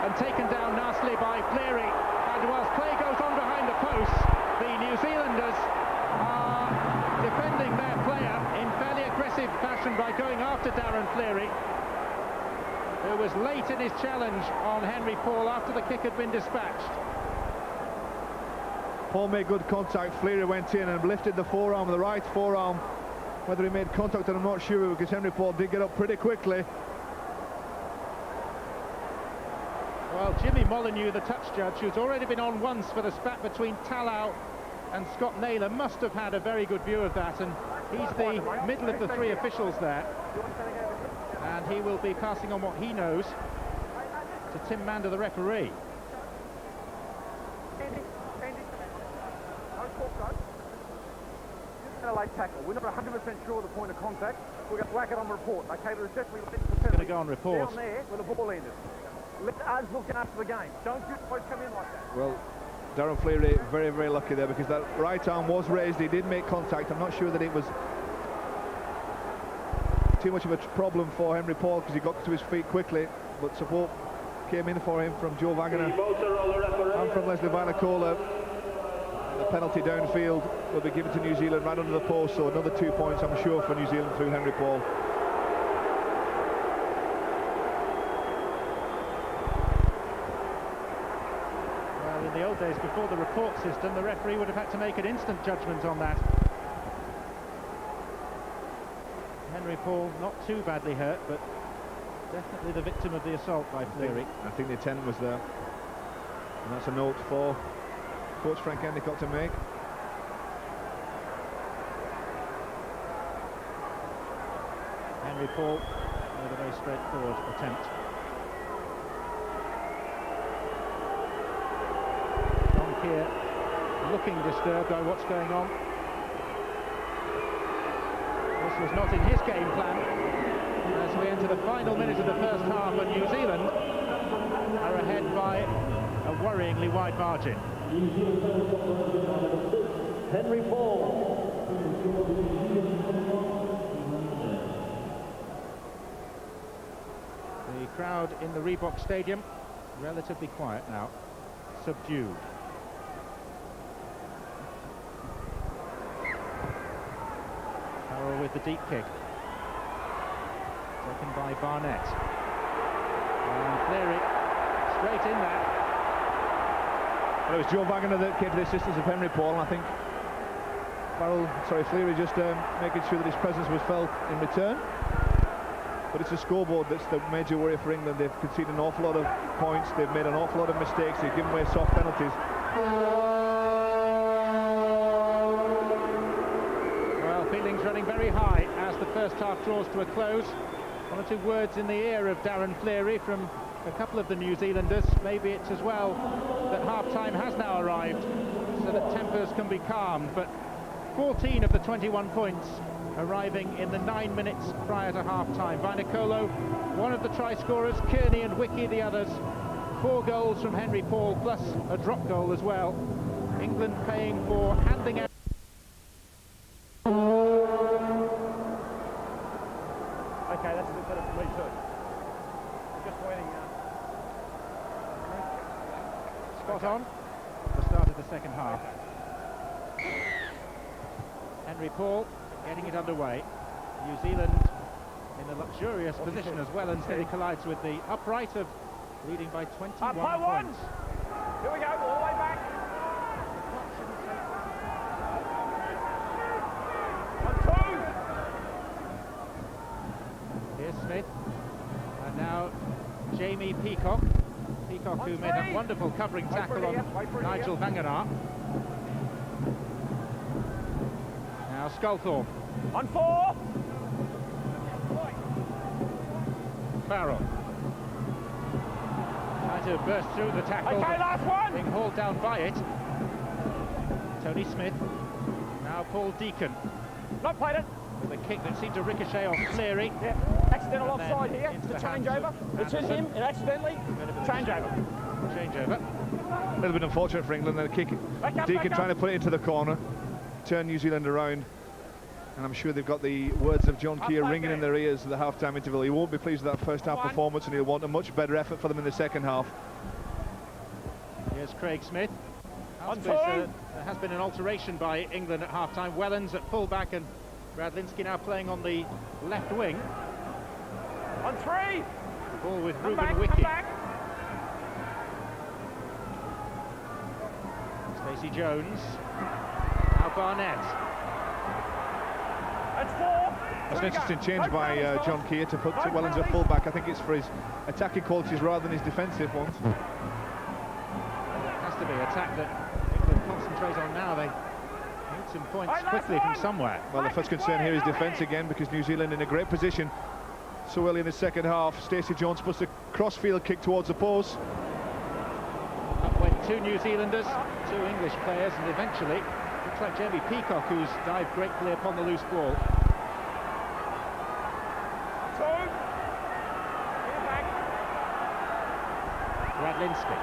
and taken down nastily by Fleary. And whilst play goes on behind the posts, the New Zealanders are defending their player in fairly aggressive fashion by going after Darren Fleary, who was late in his challenge on Henry Paul after the kick had been dispatched. Paul made good contact. Fleary went in and lifted the forearm, the right forearm. Whether he made contact, I'm not sure, because Henry Paul did get up pretty quickly. Well, Jimmy Molyneux, the touch judge, who's already been on once for the spat between Talau and Scott Naylor, must have had a very good view of that, and he's the middle of the 3 officials there, and he will be passing on what he knows to Tim Mander, the referee. A late tackle. We're not 100% sure of the point of contact. We're going to whack it on report. Okay, there's definitely going to go on report. Down there where the ball landed. Let us look after the game. Don't just both come in like that. Well, Darren Fleary very, very lucky there, because that right arm was raised. He did make contact. I'm not sure that it was too much of a problem for Henry Paul, because he got to his feet quickly, but support came in for him from Joe Wagner and from Leslie Vanacola. The penalty downfield will be given to New Zealand right under the post, so another 2 points, I'm sure, for New Zealand through Henry Paul. Well, in the old days, before the report system, the referee would have had to make an instant judgment on that. Henry Paul not too badly hurt, but definitely the victim of the assault by Fleary. I think the intent was there, and that's a note for Coach Frank Endacott to make. Henry Paul with a very straightforward attempt. Don Keir looking disturbed by what's going on. This was not in his game plan as we enter the final minute of the first half, and New Zealand are ahead by a worryingly wide margin. Henry Paul. The crowd in the Reebok Stadium relatively quiet now, subdued. Farrell with the deep kick, taken by Barnett, and Fleary straight in there. Well, it was Joe Wagner that came to the assistance of Henry Paul, and I think Fleary just making sure that his presence was felt in return. But it's a scoreboard that's the major worry for England. They've conceded an awful lot of points, they've made an awful lot of mistakes, they've given away soft penalties. Well, feelings running very high as the first half draws to a close. One or two words in the ear of Darren Fleary from a couple of the New Zealanders. Maybe it's as well that half-time has now arrived so that tempers can be calmed, but 14 of the 21 points arriving in the 9 minutes prior to half-time. Vainikolo, one of the try scorers, Kearney and Wiki the others. 4 goals from Henry Paul, plus a drop goal as well. England paying for handing out. Okay, that's a bit better for me too. I'm just waiting. Spot on at the start of the second half. Henry Paul getting it underway. New Zealand in a luxurious position as well, and he collides with the upright of leading by 21 points. Here we go, all the way back. Here's Smith, and now Jamie Peacock. Peacock, who made a wonderful covering tackle on Nigel Vangenaar. Now Sculthorpe. On 4. Farrell. Trying to burst through the tackle. Okay, last one. Being hauled down by it. Tony Smith. Now Paul Deacon. Not played it. With a kick that seemed to ricochet off Cleary. Yeah, accidental And offside then here. into The the hands changeover. of It's hit Anderson. him, and accidentally, changeover. Changeover. A little bit unfortunate for England, then a kick. Back up, Deacon back up. trying to put it into the corner, turn New Zealand around. And I'm sure they've got the words of John Keir ringing in their ears at the half-time interval. He won't be pleased with that first half performance, and he'll want a much better effort for them in the second half. Here's Craig Smith. On There has been an alteration by England at half-time. Wellens at full-back and Radlinski now playing on the left wing. On 3. Ball with Come Ruben back, Wiki. come back. Stacey Jones. Now Barnett. That's 4. That's an interesting change by John Keir to put Wellens at full-back. I think it's for his attacking qualities rather than his defensive ones. It has to be an attack that England concentrate on now. They need some points quickly from somewhere. Well, the first concern here is defence again, because New Zealand in a great position so early in the second half. Stacey Jones puts a cross-field kick towards the post. Up went 2 New Zealanders, 2 English players, and eventually looks like Jamie Peacock, who's dived gratefully upon the loose ball. 2. Get back. Radlinski.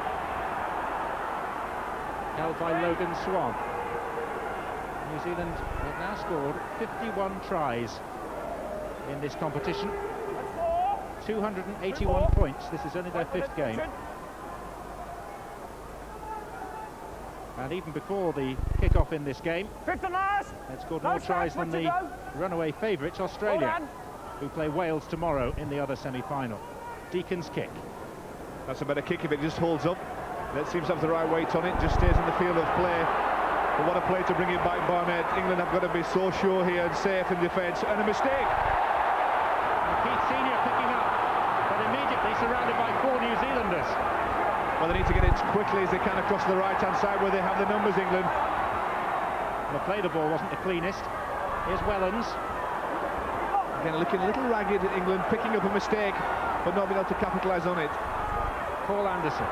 Held by Logan Swan. New Zealand have now scored 51 tries in this competition. That's 4. 281 points. This is only their 5th game. And even before the kick-off in this game, 5th and last. they've scored No more tries strikes, than one the to go. runaway favourites, Australia, Well done. who play Wales tomorrow in the other semi-final. Deacon's kick. That's a better kick if it just holds up. That seems to have the right weight on it, just stays in the field of play. But what a play to bring it back, Barnett. England have got to be so sure here and safe in defence. And a mistake. And Keith Senior picking up, but immediately surrounded by 4 New Zealanders. Well, they need to get it as quickly as they can across the right-hand side where they have the numbers, England. The play the ball wasn't the cleanest. Here's Wellens. Again, looking a little ragged at England, picking up a mistake, but not being able to capitalise on it. Paul Anderson.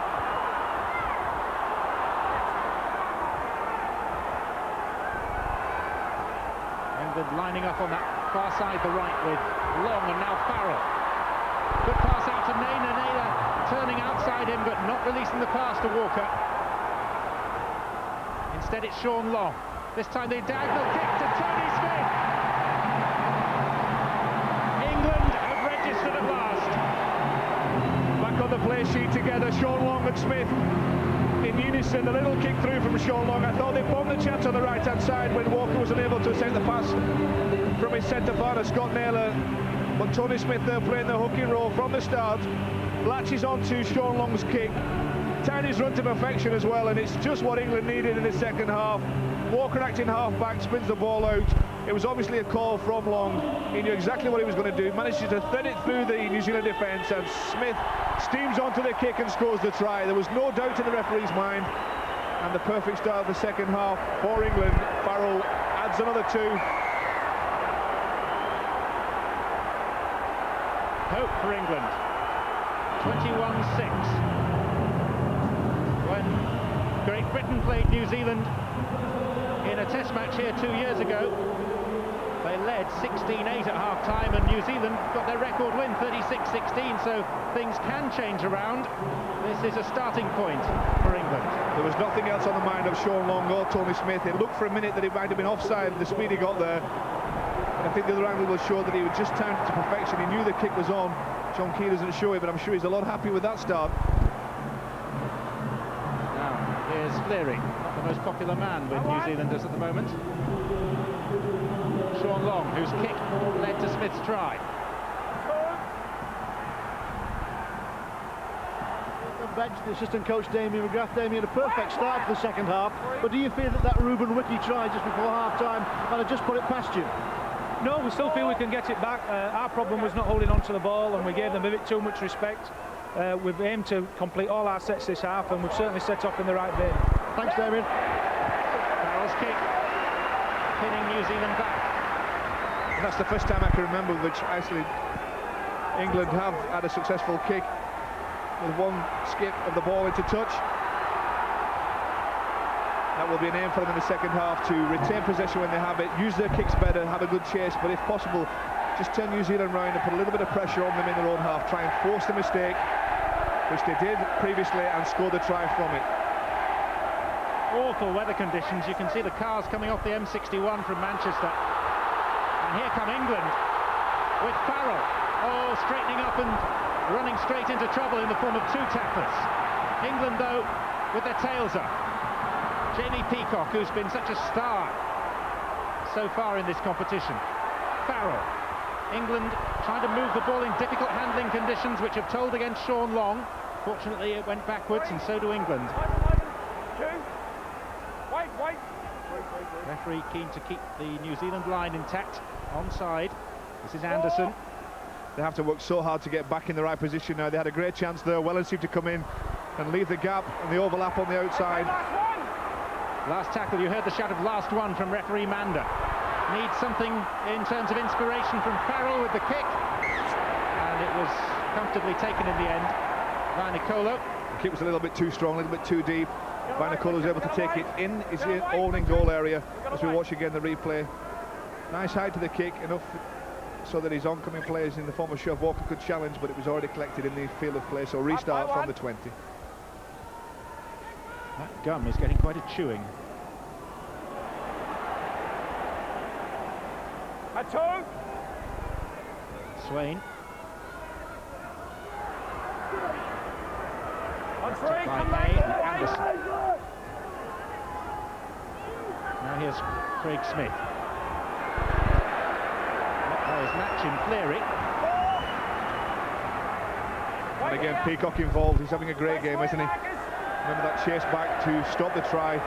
England lining up on that far side, the right, with Long, and now Farrell. Good pass out to Naylor. Naylor turning outside him, but not releasing the pass to Walker. Instead, it's Sean Long. This time the diagonal kick to Tony Smith. England have registered at last. Back on the play sheet together, Sean Long and Smith in unison. The little kick through from Sean Long. I thought they bombed the chance on the right-hand side when Walker was unable to take the pass from his centre partner, Scott Naylor. But Tony Smith there playing the hooking role from the start. Latches on to Sean Long's kick. Tied his run to perfection as well, and it's just what England needed in the second half. Walker acting half-back, spins the ball out. It was obviously a call from Long. He knew exactly what he was going to do, manages to thread it through the New Zealand defence, and Smith steams onto the kick and scores the try. There was no doubt in the referee's mind, and the perfect start of the second half for England. Farrell adds another 2. Hope for England. 21-6. When Great Britain played New Zealand in a test match here 2 years ago, They led 16-8 at half-time, and New Zealand got their record win, 36-16, so things can change around. This is a starting point for England. There was nothing else on the mind of Sean Long or Tony Smith. It looked for a minute that it might have been offside, the speed he got there. And I think the other angle will show that he was just timed to perfection. He knew the kick was on. John Key doesn't show it, but I'm sure he's a lot happy with that start. Now, here's Cleary, not the most popular man with New Zealanders at the moment. Sean Long, whose kick led to Smith's try. The bench, the assistant coach Damien McGrath. Damien, a perfect start for the second half, but do you feel that Ruben Wiki try just before half-time and I just put it past you? No, we still feel we can get it back. Our problem was not holding on to the ball, and we gave them a bit too much respect. We've aimed to complete all our sets this half, and we've certainly set off in the right vein. Thanks, Damien. Farrell's kick, pinning New Zealand back. And that's the first time I can remember which actually England have had a successful kick with one skip of the ball into touch. That will be an aim for them in the second half, to retain possession when they have it, use their kicks better, have a good chase, but if possible, just turn New Zealand round and put a little bit of pressure on them in their own half, try and force the mistake, which they did previously, and score the try from it. Awful weather conditions. You can see the cars coming off the M61 from Manchester. And here come England with Farrell. Oh, straightening up and running straight into trouble in the form of two tacklers. England, though, with their tails up. Jamie Peacock, who's been such a star so far in this competition. Farrell. England trying to move the ball in difficult handling conditions, which have told against Sean Long. Fortunately, it went backwards, and so do England. Wait. Referee keen to keep the New Zealand line intact. Onside. This is Anderson. They have to work so hard to get back in the right position now. They had a great chance there. Welland seemed to come in and leave the gap and the overlap on the outside. Last tackle, you heard the shout of last one from referee Manda. Needs something in terms of inspiration from Farrell with the kick. And it was comfortably taken in the end by Nicolo. The kick was a little bit too strong, a little bit too deep. Nicolo was able to take it in his own in-goal area as we watch again the replay. Nice height to the kick, enough so that his oncoming players in the form of Shove Walker could challenge, but it was already collected in the field of play, so restart from the 20. That gum is getting quite a chewing. A two. Swain. On three. By Come May and back. Anderson. Now here's Craig Smith. There's matching Cleary. And again, Peacock involved. He's having a great game, isn't he? Remember that chase back to stop the try.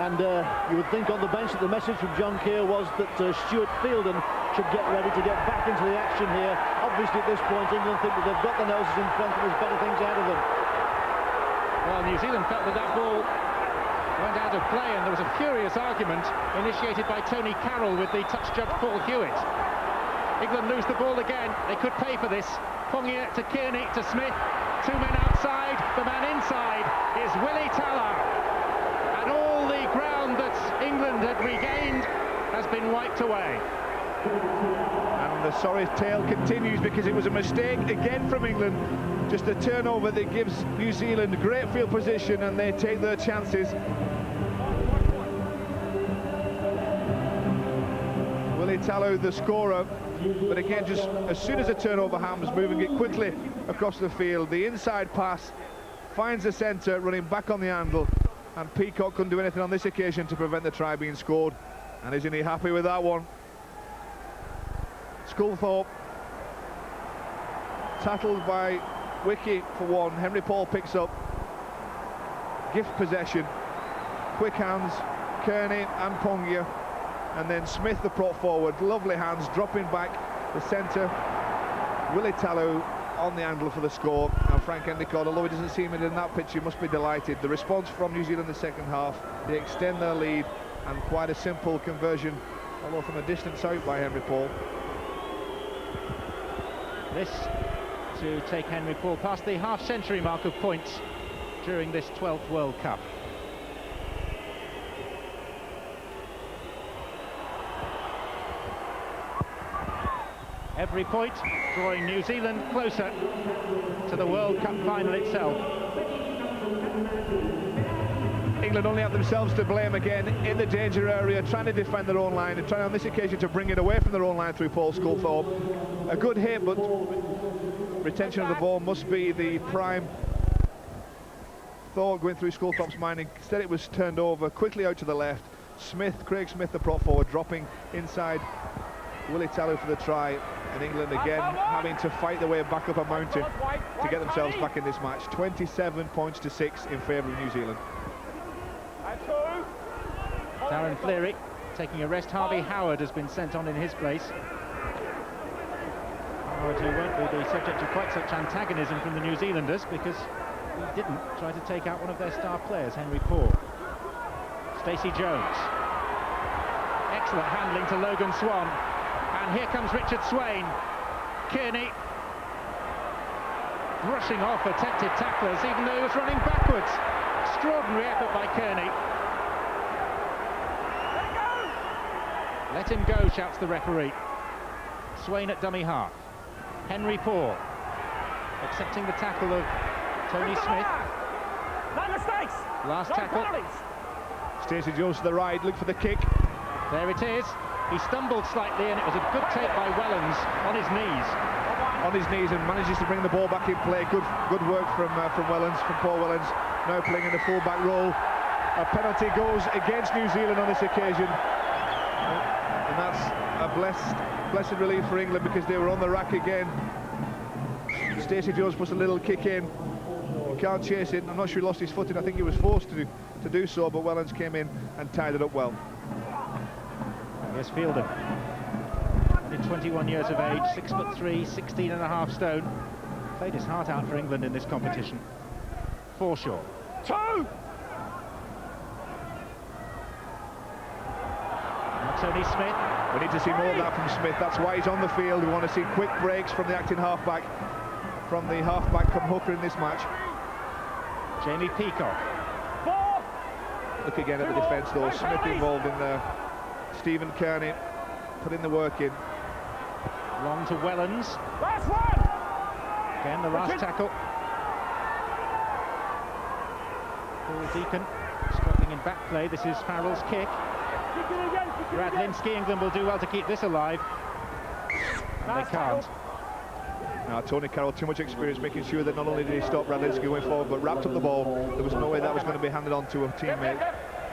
And you would think on the bench that the message from John Keir was that Stuart Fielden should get ready to get back into the action here. Obviously at this point England think that they've got the noses in front and there's better things ahead of them. Well, New Zealand felt that ball went out of play, and there was a furious argument initiated by Tony Carroll with the touch judge Paul Hewitt. England lose the ball again. They could pay for this. Pongia to Kearney to Smith. Two men outside. The man inside is Willie Tallow. And all the ground that England had regained has been wiped away. And the sorry tale continues, because it was a mistake again from England. Just a turnover that gives New Zealand great field position, and they take their chances. Willie Tallow, the scorer, but again, just as soon as a turnover happens, moving it quickly across the field. The inside pass finds the centre, running back on the handle, and Peacock couldn't do anything on this occasion to prevent the try being scored. And isn't he happy with that one? Sculthorpe tattled by Wiki for one. Henry Paul picks up, gift possession, quick hands, Kearney and Pongia, and then Smith the prop forward, lovely hands, dropping back the centre. Willie Tallow on the handle for the score, and Frank Endicott, although he doesn't seem it in that pitch, you must be delighted. The response from New Zealand in the second half, they extend their lead, and quite a simple conversion, although from a distance out by Henry Paul. This to take Henry Paul past the half-century mark of points during this 12th World Cup. Every point drawing New Zealand closer to the World Cup final itself. England only have themselves to blame again in the danger area, trying to defend their own line and trying on this occasion to bring it away from their own line through Paul Sculthorpe. A good hit, but retention of the ball must be the prime thought going through Sculthorpe's mind. Instead it was turned over quickly out to the left. Craig Smith, the prop forward, dropping inside Willie Tallow for the try, and England again having to fight their way back up a mountain to get themselves back in this match. 27 points to 6 in favour of New Zealand. Darren Fleary taking a rest. Harvey Howard has been sent on in his place. Howard, who won't be subject to quite such antagonism from the New Zealanders because he didn't try to take out one of their star players, Henry Paul. Stacey Jones. Excellent handling to Logan Swan. And here comes Richard Swain. Kearney brushing off attempted tacklers even though he was running backwards. Extraordinary effort by Kearney. Let him go, shouts the referee. Swain at dummy half. Henry Paul accepting the tackle of Tony Smith. No mistakes. Last tackle. Stacey Jones to the right, look for the kick. There it is. He stumbled slightly and it was a good take by Wellens on his knees. On his knees and manages to bring the ball back in play. Good work from Wellens, from Paul Wellens. Now playing in the full-back role. A penalty goes against New Zealand on this occasion. And that's a blessed relief for England because they were on the rack again. Stacey Jones puts a little kick in. He can't chase it. I'm not sure he lost his footing. I think he was forced to do so, but Wellens came in and tied it up well. Here's Fielder. Only 21 years of age, 6'3", 16.5 stone. Played his heart out for England in this competition. Forshaw. Two! Tony Smith. We need to see more of that from Smith. That's why he's on the field. We want to see quick breaks from the acting halfback, from the halfback come hooker in this match. Jamie Peacock. Four! Look again at the defence though. Smith involved in there. Stephen Kearney putting the work in. Long to Wellens. Last one! Again the last tackle. Paul Deacon struggling in back play. This is Farrell's kick. Radlinski, England will do well to keep this alive. And they can't. Now Tony Carroll, too much experience making sure that not only did he stop Radlinski going forward but wrapped up the ball. There was no way that was going to be handed on to a teammate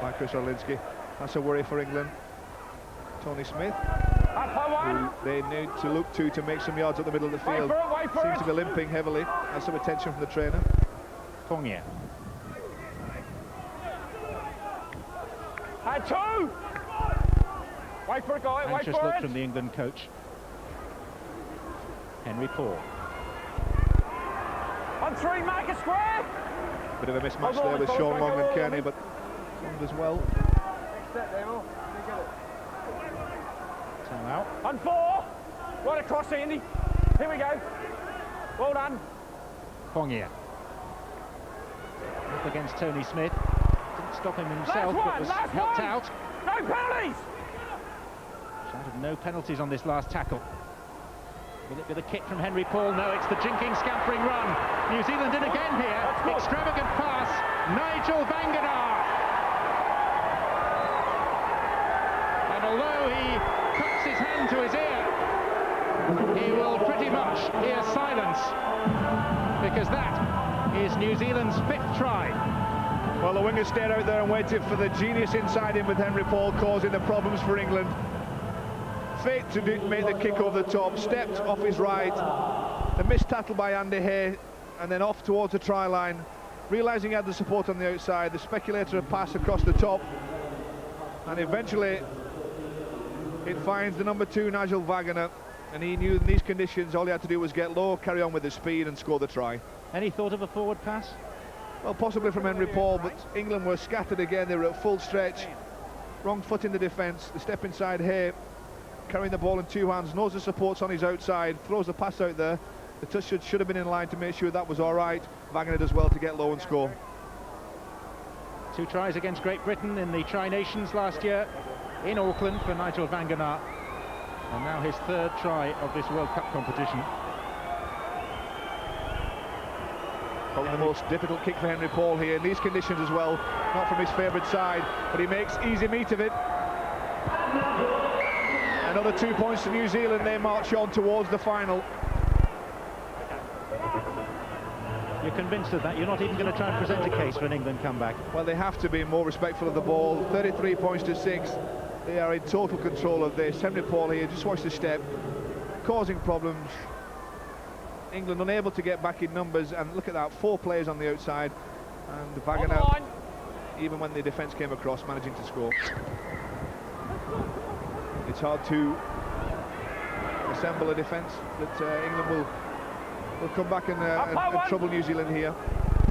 like Chris Radlinski. That's a worry for England. Tony Smith, who they need to look to make some yards up the middle of the field, seems to be limping heavily. That's some attention from the trainer. Pongia. And two! Wait for it, guy, wait Anxious for look it! from the England coach. Henry Paul. On three, make a square! Bit of a mismatch there with Sean Long and Kearney, but Long as well. Time out. On four! Right across, Andy. Here we go. Well done. Pongia. Up against Tony Smith. Didn't stop him himself, but was helped out. No penalties! Shouted no penalties on this last tackle. Will it be the kick from Henry Paul? No, it's the jinking, scampering run. New Zealand in again here. Extravagant pass. Nigel Vangenaar. And although he cups his hand to his ear, he will pretty much hear silence, because that is New Zealand's 5th try. Well, the wingers stayed out there and waited for the genius inside him with Henry Paul causing the problems for England. Fate to make the kick over the top, stepped off his right, the missed tackle by Andy Hay, and then off towards the try line. Realising he had the support on the outside, the speculator pass across the top, and eventually it finds the number 2, Nigel Vangenaar, and he knew in these conditions all he had to do was get low, carry on with his speed and score the try. Any thought of a forward pass? Well, possibly from Henry Paul, but England were scattered again. They were at full stretch. Wrong foot in the defence. The step inside here, carrying the ball in 2 hands, knows the support's on his outside, throws the pass out there. The touch should have been in line to make sure that was all right. Vangenaar does well to get low and score. 2 tries against Great Britain in the Tri-Nations last year in Auckland for Nigel Vangenaar. And now his third try of this World Cup competition. Probably the most difficult kick for Henry Paul here in these conditions as well. Not from his favourite side, but he makes easy meat of it. Another 2 points to New Zealand. They march on towards the final. You're convinced of that? You're not even going to try and present a case for an England comeback? Well, they have to be more respectful of the ball. 33 points to 6. They are in total control of this. Henry Paul here, just watch the step, causing problems. England unable to get back in numbers, and look at that, 4 players on the outside, and bagging out, even when the defence came across, managing to score. It's hard to assemble a defence that England will come back and trouble New Zealand here.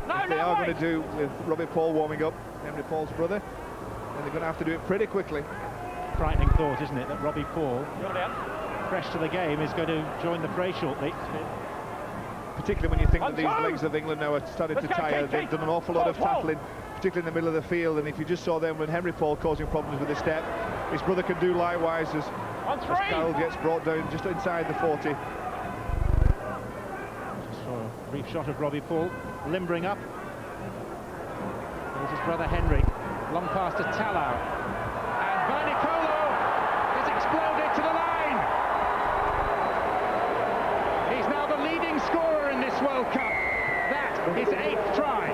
If they are going to do with Robbie Paul warming up, Henry Paul's brother, then they're going to have to do it pretty quickly. Frightening thought, isn't it, that Robbie Paul, fresh to the game, is going to join the fray shortly. Particularly when you think that these legs of England now are starting to tire. They've done an awful lot of tackling, particularly in the middle of the field, and if you just saw them when Henry Paul causing problems with the step, his brother can do likewise as Carroll gets brought down just inside the 40. Just saw a brief shot of Robbie Paul limbering up. There's his brother Henry, long pass to Talau, and Vainikolo has exploded to the line. He's now the leading scorer in this World Cup. That is 8th try.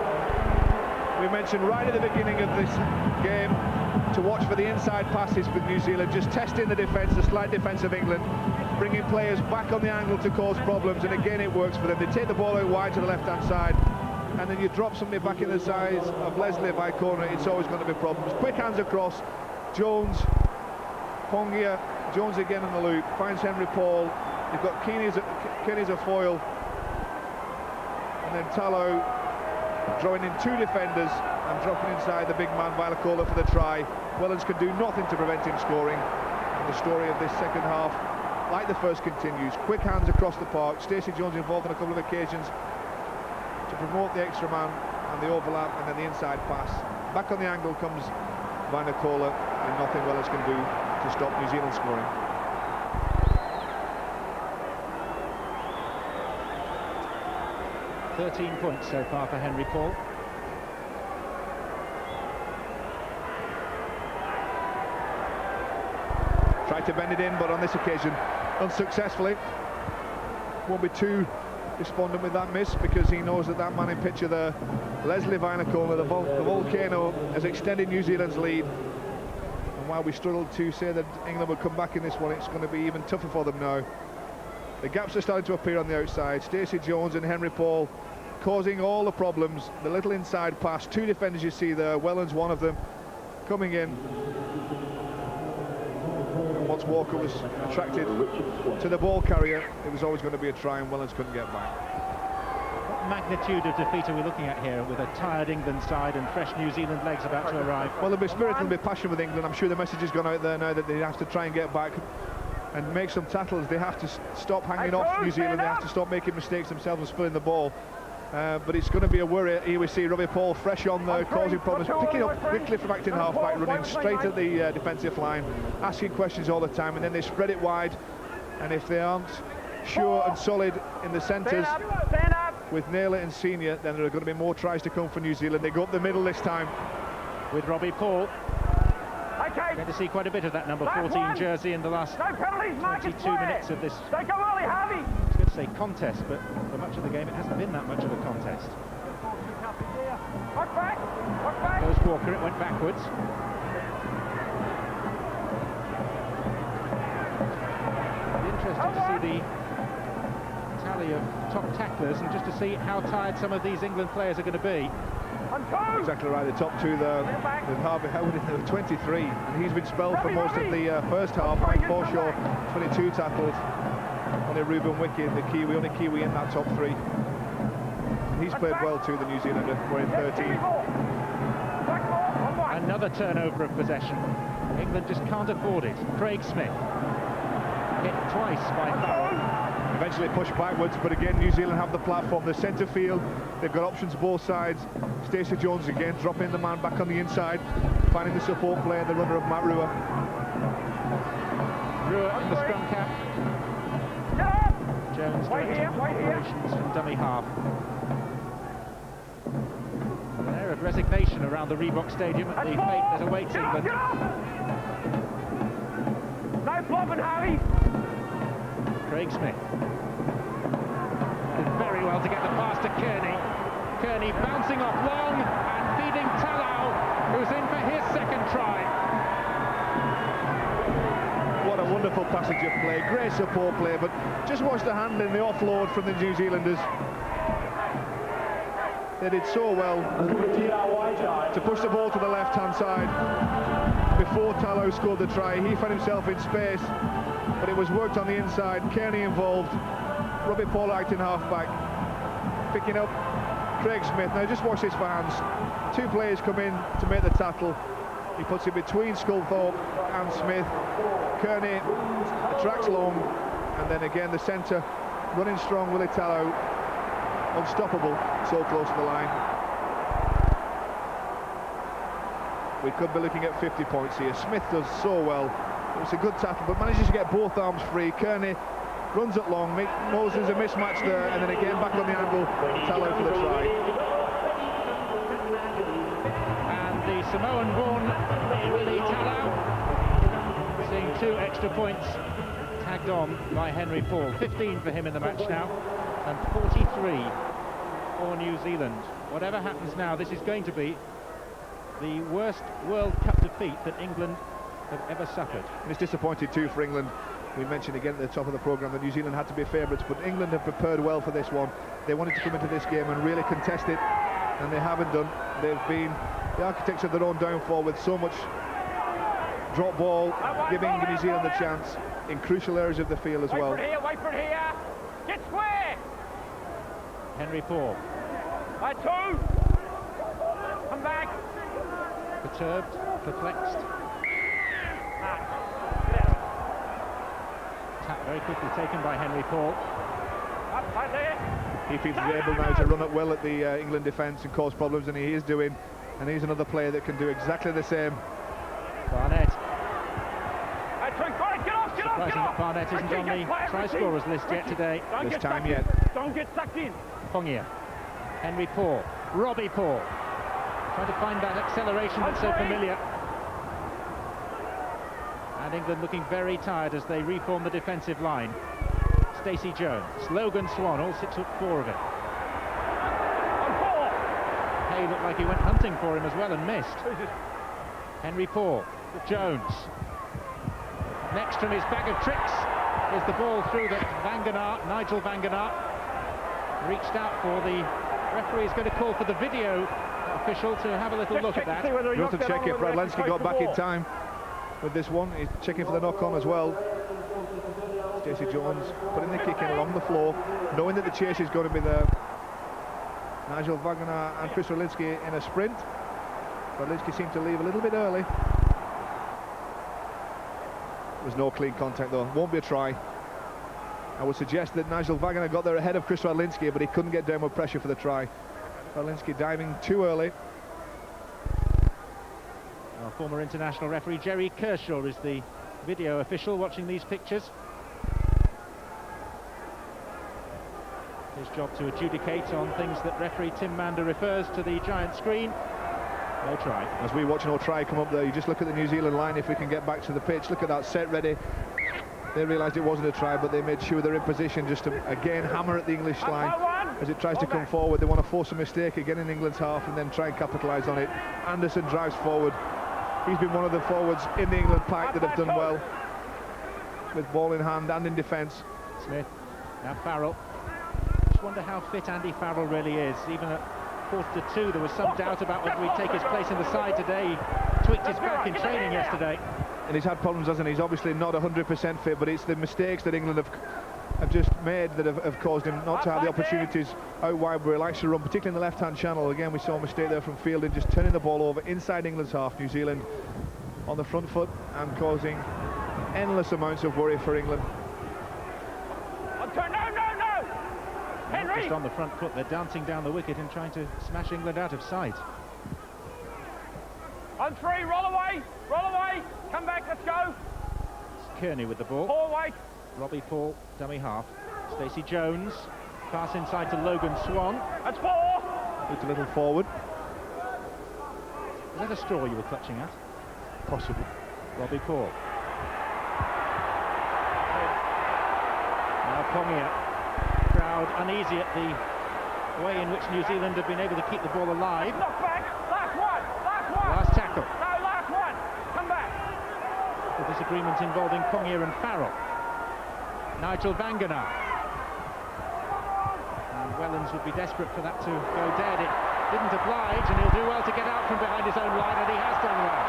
We mentioned right at the beginning of this game to watch for the inside passes with New Zealand, just testing the defence, the slight defence of England, bringing players back on the angle to cause problems, and again it works for them. They take the ball out wide to the left-hand side, and then you drop somebody back in the size of Leslie by corner, it's always going to be problems. Quick hands across, Jones, Pongia, Jones again in the loop, finds Henry Paul, they've got Kenny's a foil, and then Talau drawing in 2 defenders and dropping inside the big man Vainikolo for the try. Wellens can do nothing to prevent him scoring. And the story of this second half, like the first, continues. Quick hands across the park. Stacey Jones involved on a couple of occasions to promote the extra man and the overlap, and then the inside pass. Back on the angle comes Vainikolo, and nothing Wellens can do to stop New Zealand scoring. .13 points so far for Henry Paul. Tried to bend it in, but on this occasion unsuccessfully. Won't be too despondent with that miss, because he knows that that man in picture there, Leslie Vainikolo, the volcano, has extended New Zealand's lead. And while we struggled to say that England would come back in this one, it's going to be even tougher for them now. The gaps are starting to appear on the outside. Stacey Jones and Henry Paul causing all the problems. The little inside pass, 2 defenders you see there, Wellens one of them, coming in. And once Walker was attracted to the ball carrier, it was always going to be a try, and Wellens couldn't get back. What magnitude of defeat are we looking at here, with a tired England side and fresh New Zealand legs about to arrive? Well, there'll be spirit and there'll be passion with England. I'm sure the message has gone out there now that they have to try and get back and make some tackles. They have to stop hanging off New Zealand. They have to stop making mistakes themselves and spilling the ball. But it's going to be a worry. Here we see Robbie Paul fresh on there, causing problems, picking up quickly from acting half-back, running straight at the defensive line, asking questions all the time, and then they spread it wide. And if they aren't sure and solid in the centres with Naylor and Senior, then there are going to be more tries to come for New Zealand. They go up the middle this time. With Robbie Paul. Going to see quite a bit of that number 14 jersey in the last 22 minutes of this. I was going to say contest, but for much of the game it hasn't been that much of a contest. Goes Walker, it went backwards. Interesting to see the tally of top tacklers, and just to see how tired some of these England players are going to be. Exactly right, the top 2 there, with Harvey Howard in the 23, and he's been spelled for most of the first half. Mike Forshaw, 22 tackles, only Ruben Wiki, the Kiwi, only Kiwi in that top 3. And he's played well too, the New Zealander, wearing 13. Another turnover of possession. England just can't afford it. Craig Smith, hit twice by Farrell. Eventually pushed backwards, but again New Zealand have the platform, the centre field, they've got options both sides. Stacey Jones again dropping the man back on the inside, finding the support player, the runner of Matt Rua. Brewer in the scrum cap. Jones directing operations from dummy half. An air of resignation around the Reebok Stadium at the fate that awaits England. No flopping, Harry. Craig Smith. Did very well to get the pass to Kearney. Kearney bouncing off long and feeding Talau, who's in for his second try. What a wonderful passage of play, great support play, but just watch the handling, the offload from the New Zealanders. They did so well to push the ball to the left-hand side. Before Talau scored the try, he found himself in space, but it was worked on the inside. Kearney involved, Robbie Paul acting half-back, picking up Craig Smith. Now just watch this for hands. Two players come in to make the tackle. He puts it between Sculthorpe and Smith. Kearney attracts long, and then again the centre running strong, Willie Talau, unstoppable, so close to the line. We could be looking at 50 points here. Smith does so well. It's a good tackle, but manages to get both arms free. Kearney runs it long, knows there's a mismatch there, and then again back on the angle, Talau for the try. And the Samoan-born Willie Talau seeing 2 extra points tagged on by Henry Paul. 15 for him in the match now, and 43 for New Zealand. Whatever happens now, this is going to be the worst World Cup defeat that England have ever suffered. And it's disappointed too for England. We mentioned again at the top of the programme that New Zealand had to be favourites, but England have prepared well for this one. They wanted to come into this game and really contest it, and they haven't done. They've been the architects of their own downfall with so much drop ball, giving New Zealand a chance in crucial areas of the field as well. Wait for it here. Get square. Henry Paul. Right, 2. Come back. Perturbed, perplexed. Tap very quickly taken by Henry Paul. Right there. He feels he's able now to run up well at the England defence and cause problems, and he is doing. And he's another player that can do exactly the same. Barnett. Get off. Surprising that Barnett isn't on the try scorers list yet today. This time yet. Don't get sucked in. Pongia. Henry Paul. Robbie Paul. Trying to find that acceleration that's so familiar. And England looking very tired as they reform the defensive line. Stacey Jones. Logan Swan, all 6'4" of it. Hay looked like he went hunting for him as well and missed. Henry Paul. Jones. Next from his bag of tricks is the ball through that Nigel Van Ganaert reached out for. The referee is going to call for the video official to have a little look at that. You have to check if Radlensky got back in time with this one. He's checking for the knock-on as well. Stacey Jones putting the kick in along the floor, knowing that the chase is going to be there. Nigel Van Ganaert and Chris Radlensky in a sprint. Radlensky seemed to leave a little bit early. There was no clean contact though, won't be a try. I would suggest that Nigel Van Ganaert got there ahead of Chris Radlensky, but he couldn't get downward pressure for the try. Radlensky diving too early. Our former international referee Jerry Kershaw is the video official watching these pictures. His job to adjudicate on things that referee Tim Mander refers to the giant screen. No try. As we watch no try come up there, you just look at the New Zealand line. If we can get back to the pitch, look at that set ready. They realised it wasn't a try, but they made sure they're in position just to again hammer at the English line as it tries to come forward. They want to force a mistake again in England's half and then try and capitalise on it. Anderson drives forward. He's been one of the forwards in the England pack that have done well with ball in hand and in defence. Smith, now Farrell. Just wonder how fit Andy Farrell really is. Even at 1/4 to 2 there was some doubt about whether he'd take his place in the side today. He tweaked his back in training yesterday. And he's had problems, hasn't he? He's obviously not 100% fit, but it's the mistakes that England have just made that have caused him not to have the opportunities out wide where he likes to run, particularly in the left-hand channel. Again, we saw a mistake there from Fielding, just turning the ball over inside England's half. New Zealand on the front foot and causing endless amounts of worry for England. No! Henry! Just on the front foot, they're dancing down the wicket and trying to smash England out of sight. On 3, roll away! Come back, let's go! Kearney with the ball. Forward. Robbie Paul, dummy half. Stacey Jones, pass inside to Logan Swan. That's 4. Looked a little forward. Is that a straw you were clutching at? Possible. Robbie Paul. Now Pongia. Crowd uneasy at the way in which New Zealand have been able to keep the ball alive. Knock back. Last one. Last one. Last tackle. No, last one. Come back. The disagreement involving Pongia and Farrell. Nigel Vangenaar. And Wellens would be desperate for that to go dead. It didn't oblige, and he'll do well to get out from behind his own line, and he has done well.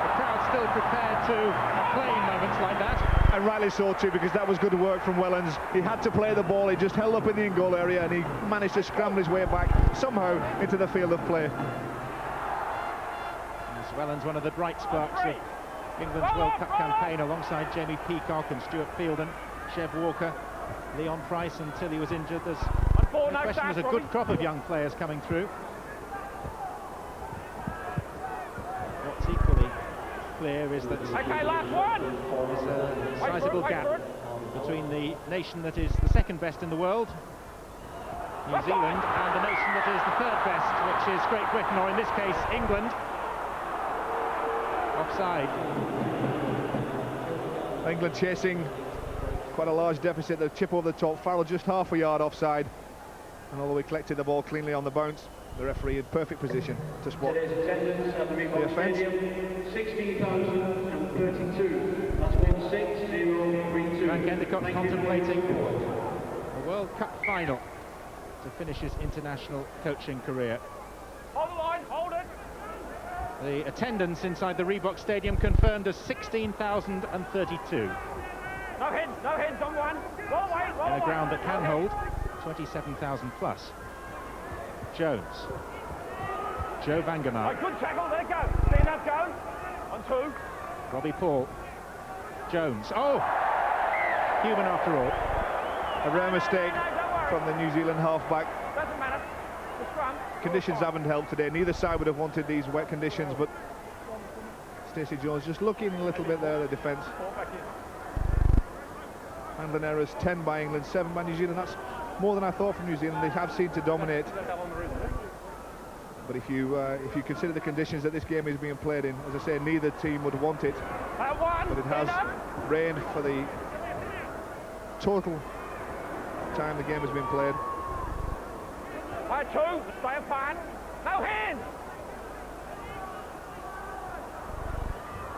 The crowd still prepared to play moments like that. And rightly so too, because that was good work from Wellens. He had to play the ball, he just held up in the in-goal area, and he managed to scramble his way back somehow into the field of play. As Wellens, one of the bright sparks of England's World Cup campaign, alongside Jamie Peacock and Stuart Fielden, Chev Walker, Leon Price until he was injured. There's no question there's a good crop of young players coming through. What's equally clear is that Okay, last one. there's a sizable gap between the nation that is the second best in the world, New Zealand, and the nation that is the third best, which is Great Britain, or in this case England. Offside. England chasing quite a large deficit. The chip over the top. Farrell just half a yard offside, and although he collected the ball cleanly on the bounce, the referee in perfect position to spot the offence. 16,032. That's 16032. Frank Endicott contemplating a World Cup final to finish his international coaching career. Hold the line. Hold it. The attendance inside the Reebok Stadium confirmed as 16,032. No heads on one. Roll away. Roll In a away. ground that can hold 27,000 plus. Jones. Joe Vangenaar. Right, good tackle. There it goes. See that go. On 2. Robbie Paul. Jones. Oh! Human after all. A rare mistake No, don't worry. from the New Zealand halfback. Doesn't matter. The scrum. Conditions haven't helped today. Neither side would have wanted these wet conditions, but Stacey Jones just looking a little bit there at the defence. Ball back in. Handling errors, 10 by England, 7 by New Zealand. That's more than I thought from New Zealand. They have seemed to dominate. But if you consider the conditions that this game is being played in, as I say, neither team would want it. That one. But it has rained for the total time the game has been played. Right, 2. Stay apart. No hands.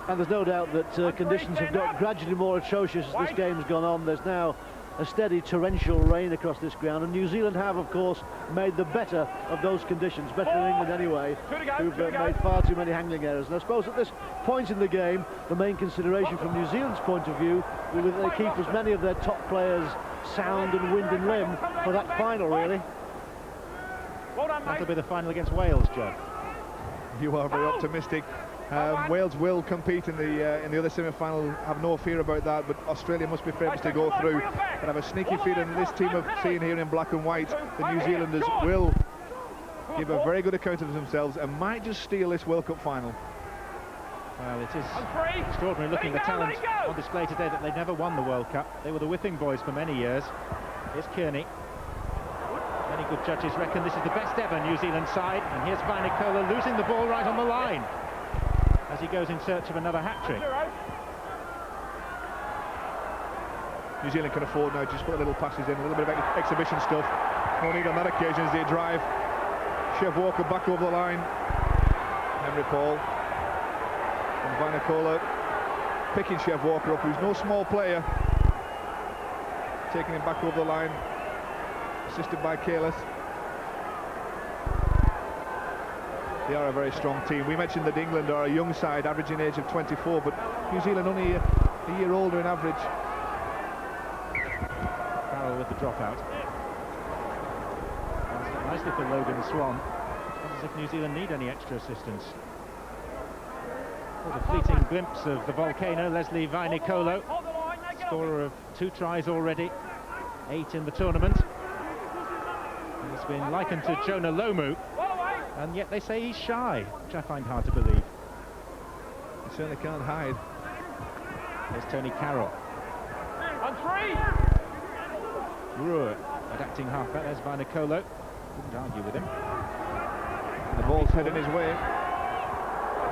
And there's no doubt that conditions have got gradually more atrocious as this game's gone on. There's now a steady torrential rain across this ground, and New Zealand have, of course, made the better of those conditions, better than England anyway, who've made far too many handling errors. And I suppose at this point in the game, the main consideration from New Zealand's point of view will be that they keep as many of their top players sound and wind and limb for that final, really. Well done, That'll mate. be the final against Wales, Joe. You are very optimistic. Wales will compete in the other semi-final, have no fear about that, but Australia must be favourites to go through. But I have a sneaky feeling this team have seen here in black and white, the New Zealanders will give a very good account of themselves and might just steal this World Cup final. Well, it is On 3. extraordinary looking the Let it go, talent let it go. on display today that they've never won the World Cup. They were the whipping boys for many years. Here's Kearney. Many good judges reckon this is the best ever New Zealand side. And here's Vainicolo losing the ball right on the line as he goes in search of another hat-trick. New Zealand can afford now to just put a little passes in, a little bit of exhibition stuff. No need on that occasion as they drive. Chev Walker back over the line. Henry Paul. And Vainicolo picking Chev Walker up, who's no small player. Taking him back over the line. Assisted by Kalis. They are a very strong team. We mentioned that England are a young side, averaging age of 24, but New Zealand only a year older in average. Farrell with the dropout. Passed it nicely for Logan Swan. Not as if New Zealand need any extra assistance. With a fleeting glimpse of the volcano, Leslie Vainicolo, Hold the line. Now get scorer of 2 tries already, 8 in the tournament. He's been likened to Jonah Lomu, Roll away. and yet they say he's shy, which I find hard to believe. He certainly can't hide. Here's Tony Carroll. On 3. Brewer, adapting halfback. There's Vainikolo. Wouldn't argue with him. The ball's heading his way.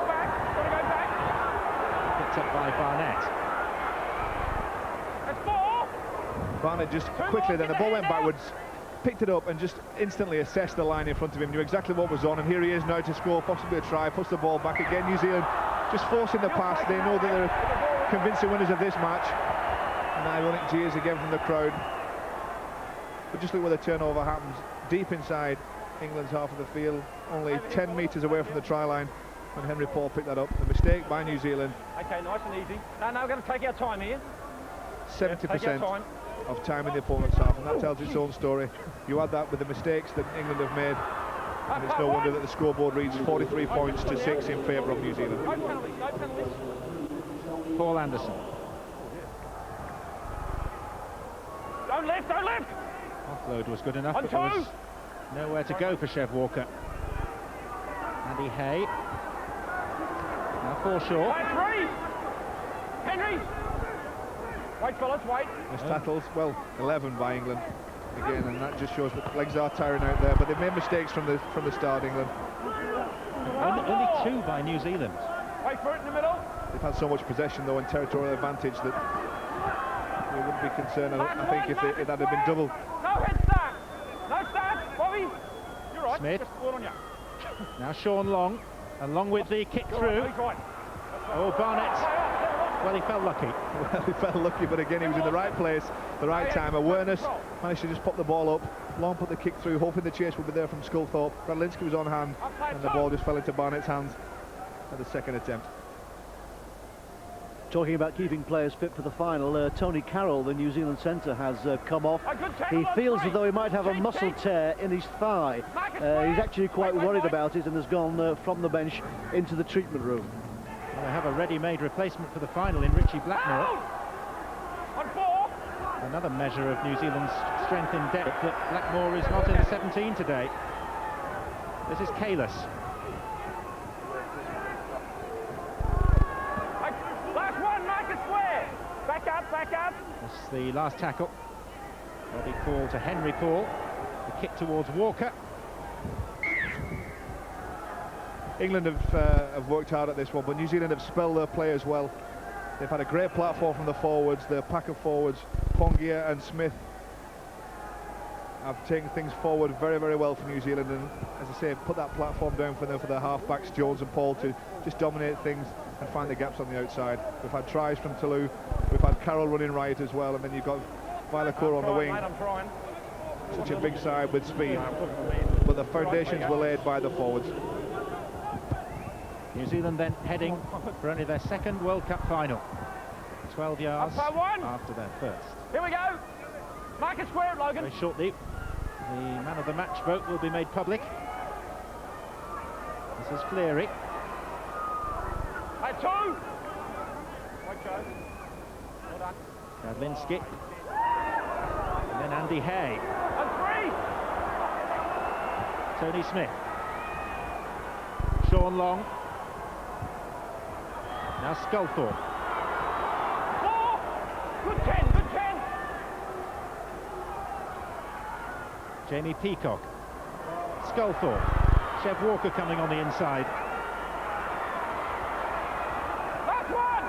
Back. Gotta go back. Picked up by Barnett. That's 4. Barnett just quickly, then the ball went backwards, picked it up and just instantly assessed the line in front of him, knew exactly what was on, and here he is now to score, possibly a try, puts the ball back again. New Zealand just forcing the pass. They know that they're convincing winners of this match. And ironic jeers again from the crowd. But just look where the turnover happens, deep inside England's half of the field, only 10 metres away from the try line when Henry Paul picked that up. The mistake by New Zealand. Okay, nice and easy. No, we're going to take our time here. 70% of time in the opponent's half, and that tells its own story. You add that with the mistakes that England have made, and it's no wonder that the scoreboard reads 43 points to 6 in favour of New Zealand. No penalties, no penalties. Paul Anderson. Don't lift, don't lift! Offload was good enough, On but there was 2. nowhere to go for Chev Walker. Andy Hay. Now Forshaw. Line 3. Henry! Wait, fellas, wait. Missed tackles, well, 11 by England again, and that just shows that legs are tiring out there. But they've made mistakes from the start, England. Only 2 by New Zealand. Wait for it in the middle. They've had so much possession though and territorial advantage that they wouldn't be concerned. I think if that had been double. No head start. No start. Bobby. You're right. Smith. Just ball on you. Now Sean Long, along with the kick through. He's right. Oh, Barnett. Well, he felt lucky. Well, he felt lucky, but again, he was in the right place, the right time. Awareness, managed to just pop the ball up. Long put the kick through, hoping the chase would be there from Sculthorpe. Radlinski was on hand, and the ball just fell into Barnett's hands at the second attempt. Talking about keeping players fit for the final, Tony Carroll, the New Zealand centre, has come off. He feels as though he might have a muscle tear in his thigh. He's actually quite worried about it and has gone from the bench into the treatment room. Well, they have a ready-made replacement for the final in Richie Blackmore. On 4. Another measure of New Zealand's strength in depth, that Blackmore is not in the 17 today. This is Kalis. Last one, mark it square. Back up, back up. That's the last tackle. Body call to Henry Paul. The kick towards Walker. England have worked hard at this one, but New Zealand have spelled their players well. They've had a great platform from the forwards, the pack of forwards, Pongia and Smith have taken things forward very, very well for New Zealand, and as I say, put that platform down for them, for their half-backs, Jones and Paul, to just dominate things and find the gaps on the outside. We've had tries from Toulouse, we've had Carroll running right as well, and then you've got Vainikolo on the wing. Mate, I'm trying. Such a big side with speed, but the foundations were laid by the forwards. New Zealand then heading for only their second World Cup final. 12 yards after their first. Here we go. Mark it square, Logan. Very shortly, the man of the match vote will be made public. This is Cleary. Hey, 2. Right, Joe. Well done. Radlinski. And then Andy Hay. On 3. Tony Smith. Sean Long. Now Sculthorpe. 4. Good 10, good 10. Jamie Peacock. Sculthorpe. Chev Walker coming on the inside. Last one.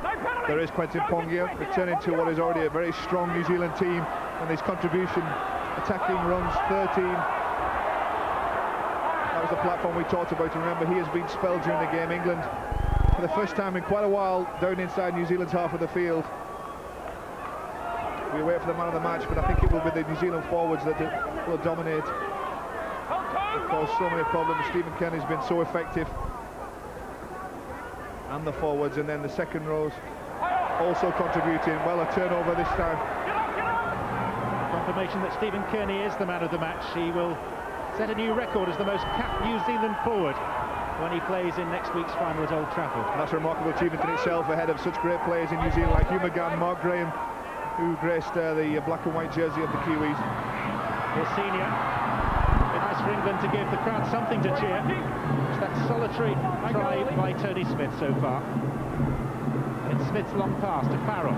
No penalty. There is Quentin Pongia returning to what is already a very strong New Zealand team, and his contribution, attacking runs 13. That was the platform we talked about, and remember, he has been spelled during the game. England, for the first time in quite a while, down inside New Zealand's half of the field. We wait for the man of the match, but I think it will be the New Zealand forwards that will dominate. Caused so many problems. Stephen Kenny's been so effective, and the forwards, and then the second rows also contributing. Well, a turnover this time. Confirmation that Stephen Kearney is the man of the match. He will set a new record as the most capped New Zealand forward when he plays in next week's final at Old Trafford. And that's a remarkable achievement in itself, ahead of such great players in New Zealand like Hugh McGann, Mark Graham, who graced the black and white jersey of the Kiwis. His senior. Nice for England to give the crowd something to cheer. It's that solitary try by Tony Smith so far. It's Smith's long pass to Farrell.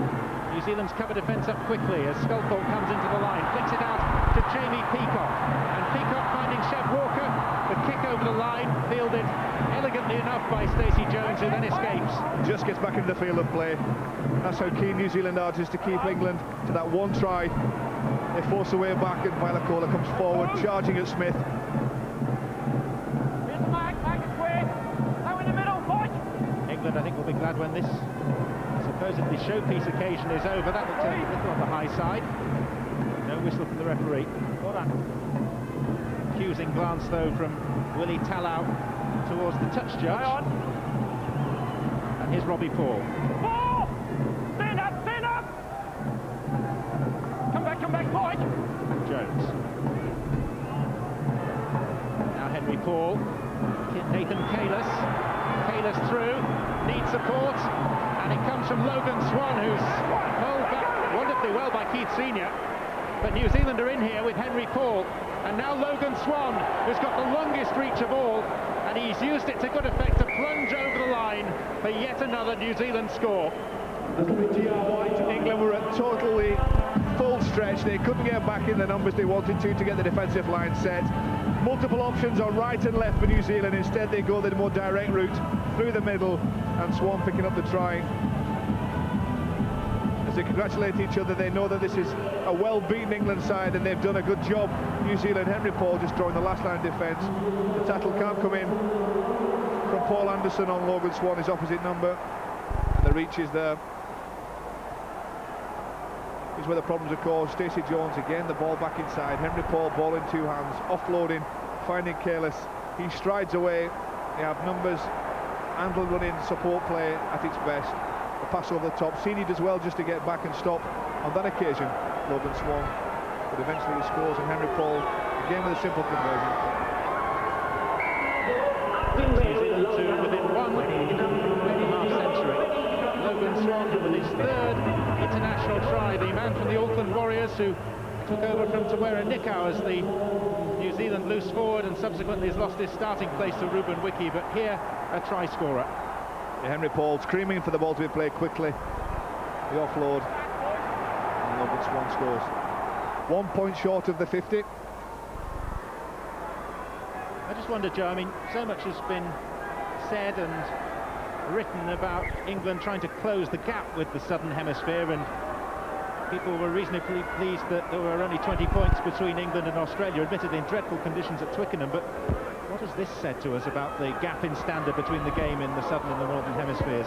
New Zealand's cover defence up quickly as Skullport comes into the line, flicks it out to Jamie Peacock, and Peacock finding Chev Walker. The kick over the line, fielded elegantly enough by Stacey Jones, who then escapes. Just gets back into the field of play. That's how keen New Zealand are, just to keep England to that one try. They force their way back, and Vailacola comes forward, charging at Smith. England, I think, will be glad when this supposedly showpiece occasion is over. That looked a little on the high side. No whistle from the referee. Accusing glance, though, from Willie Tallow towards the touch judge. And here's Robbie Paul. Stand up, stand up! Come back, Mike! Jones. Now Henry Paul. Nathan Kalis. Kalis through. Needs support. And it comes from Logan Swan, who's held back wonderfully well by Keith Senior. But New Zealand are in here with Henry Paul. And now Logan Swan, who's got the longest reach of all. And he's used it to good effect to plunge over the line for yet another New Zealand score. England were at totally full stretch. They couldn't get back in the numbers they wanted to get the defensive line set. Multiple options on right and left for New Zealand. Instead they go the more direct route through the middle, and Swan picking up the try. As they congratulate each other, they know that this is a well-beaten England side, and they've done a good job. New Zealand, Henry Paul just drawing the last line of defence. The tackle can't come in from Paul Anderson on Logan Swan, his opposite number. The reach is there. Here's where the problems are caused. Stacey Jones again, the ball back inside. Henry Paul, ball in two hands, offloading, finding Kalis. He strides away. They have numbers. Andel running support play at its best. The pass over the top. Sini does well just to get back and stop. On that occasion, Logan Swan. But eventually he scores, and Henry Paul again with a simple conversion. New Zealand to within one half century. Logan Swan with his third international try, the man from the Auckland Warriors who took over from Tawera Nikau as the New Zealand loose forward and subsequently has lost his starting place to Ruben Wiki, but here a try scorer. Yeah, Henry Paul screaming for the ball to be played quickly. The offload, and Logan Swan scores. 1 point short of the 50. I just wonder, Joe, I mean, so much has been said and written about England trying to close the gap with the Southern Hemisphere, and people were reasonably pleased that there were only 20 points between England and Australia, admittedly in dreadful conditions at Twickenham. But what has this said to us about the gap in standard between the game in the Southern and the Northern Hemispheres?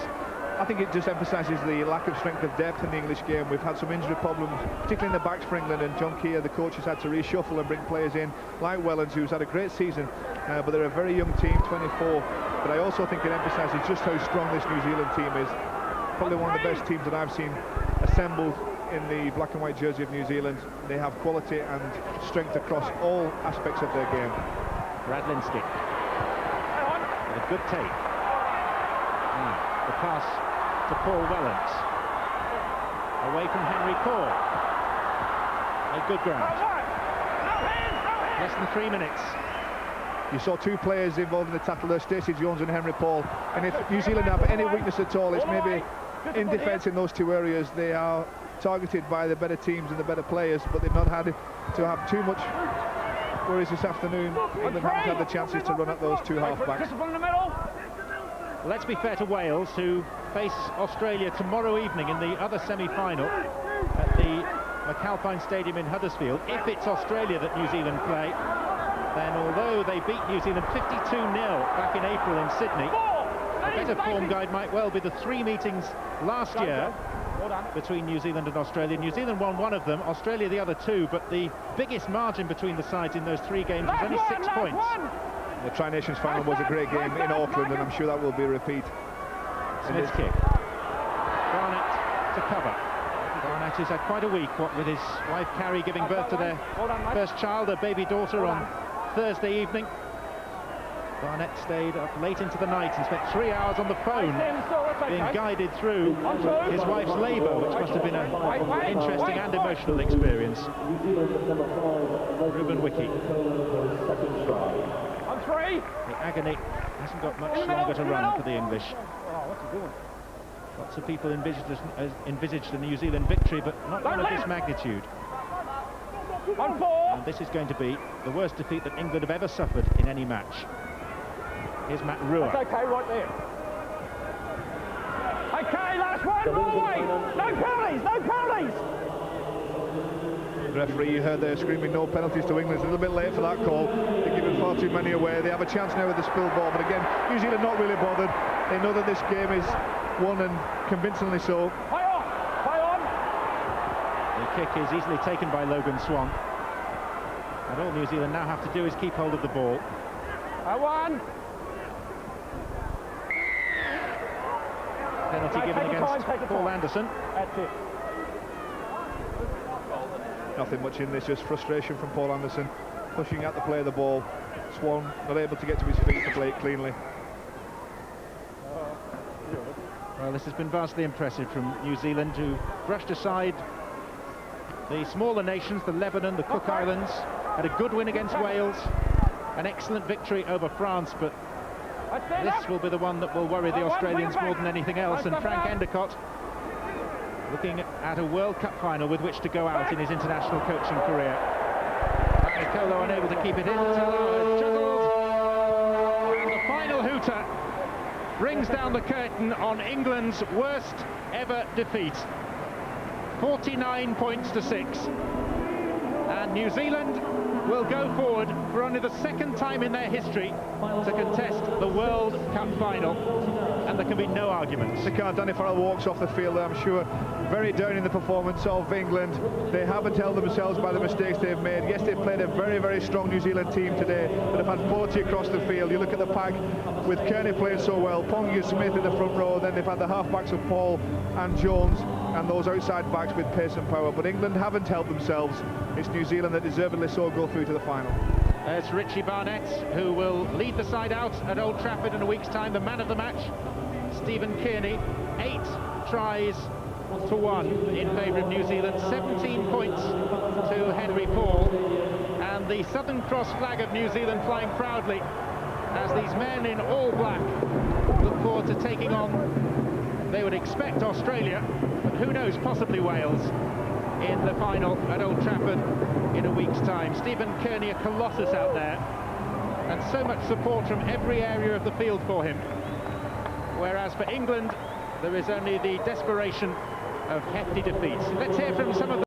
I think it just emphasises the lack of strength of depth in the English game. We've had some injury problems, particularly in the backs for England, and John Keir, the coach, has had to reshuffle and bring players in like Wellens, who's had a great season, but they're a very young team, 24. But I also think it emphasises just how strong this New Zealand team is. Probably one of the best teams that I've seen assembled in the black and white jersey of New Zealand. They have quality and strength across all aspects of their game. Radlinski with a good take. The pass to Paul Wellens, away from Henry Paul. A good ground. Less than 3 minutes. You saw two players involved in the tackle there, Stacey Jones and Henry Paul. And if New Zealand have any weakness at all, it's maybe in defence in those two areas. They are targeted by the better teams and the better players, but they've not had to have too much. Whereas this afternoon, England haven't had the chances to run at those two half-backs. Let's be fair to Wales, who face Australia tomorrow evening in the other semi-final at the McAlpine Stadium in Huddersfield. If it's Australia that New Zealand play, then although they beat New Zealand 52-0 back in April in Sydney, a better form guide might well be the 3 meetings last year between New Zealand and Australia. New Zealand won one of them, Australia the other 2, but the biggest margin between the sides in those 3 games was only 6 points. The Tri-Nations final was a great game in Auckland, and I'm sure that will be a repeat. Smith's kick. Barnett to cover. Barnett has had quite a week, what with his wife Carrie giving birth to their first child, a baby daughter, on Thursday evening. Barnett stayed up late into the night and spent 3 hours on the phone being guided through his wife's labour, which must have been an interesting and emotional experience. Ruben Wiki. The agony hasn't got much longer to run for the English. Lots of people envisaged a New Zealand victory, but not one of this magnitude. And this is going to be the worst defeat that England have ever suffered in any match. Here's Matt Ruhr. That's okay, right there. Okay, last one, Norway! No penalties, no penalties! The referee, you heard there screaming no penalties to England. It's a little bit late for that call. They're giving far too many away. They have a chance now with the spill ball, but again, New Zealand not really bothered. They know that this game is won, and convincingly so. Play on! Play on! The kick is easily taken by Logan Swan. And all New Zealand now have to do is keep hold of the ball. One. Penalty given against Paul Anderson. That's it. Nothing much in this, just frustration from Paul Anderson, pushing out the play of the ball. Swan not able to get to his feet to play it cleanly. Well, this has been vastly impressive from New Zealand, who brushed aside the smaller nations, the Lebanon, the Cook Islands, had a good win against Wales, an excellent victory over France, but this will be the one that will worry the Australians more than anything else. And Frank Endicott looking at a World Cup final with which to go out in his international coaching career. Nicolo unable to keep it in. Talao has juggled. And the final hooter brings down the curtain on England's worst ever defeat. 49 points to 6. And New Zealand will go forward for only the second time in their history to contest the World Cup final, and there can be no arguments. Danny Farrell walks off the field, I'm sure, very down in the performance of England. They haven't held themselves by the mistakes they've made. Yes, they've played a very, very strong New Zealand team today, but they've had 40 across the field. You look at the pack with Kearney playing so well, Pongi and Smith in the front row, then they've had the half-backs of Paul and Jones, and those outside backs with pace and power. But England haven't helped themselves. It's New Zealand that deservedly so go through to the final. There's Richie Barnett, who will lead the side out at Old Trafford in a week's time, the man of the match. Stephen Kearney, 8 tries to 1 in favour of New Zealand, 17 points to Henry Paul, and the Southern Cross flag of New Zealand flying proudly as these men in all black look forward to taking on, they would expect, Australia, but who knows, possibly Wales, in the final at Old Trafford in a week's time. Stephen Kearney, a colossus out there, and so much support from every area of the field for him. Whereas for England, there is only the desperation of hefty defeats. Let's hear from some of the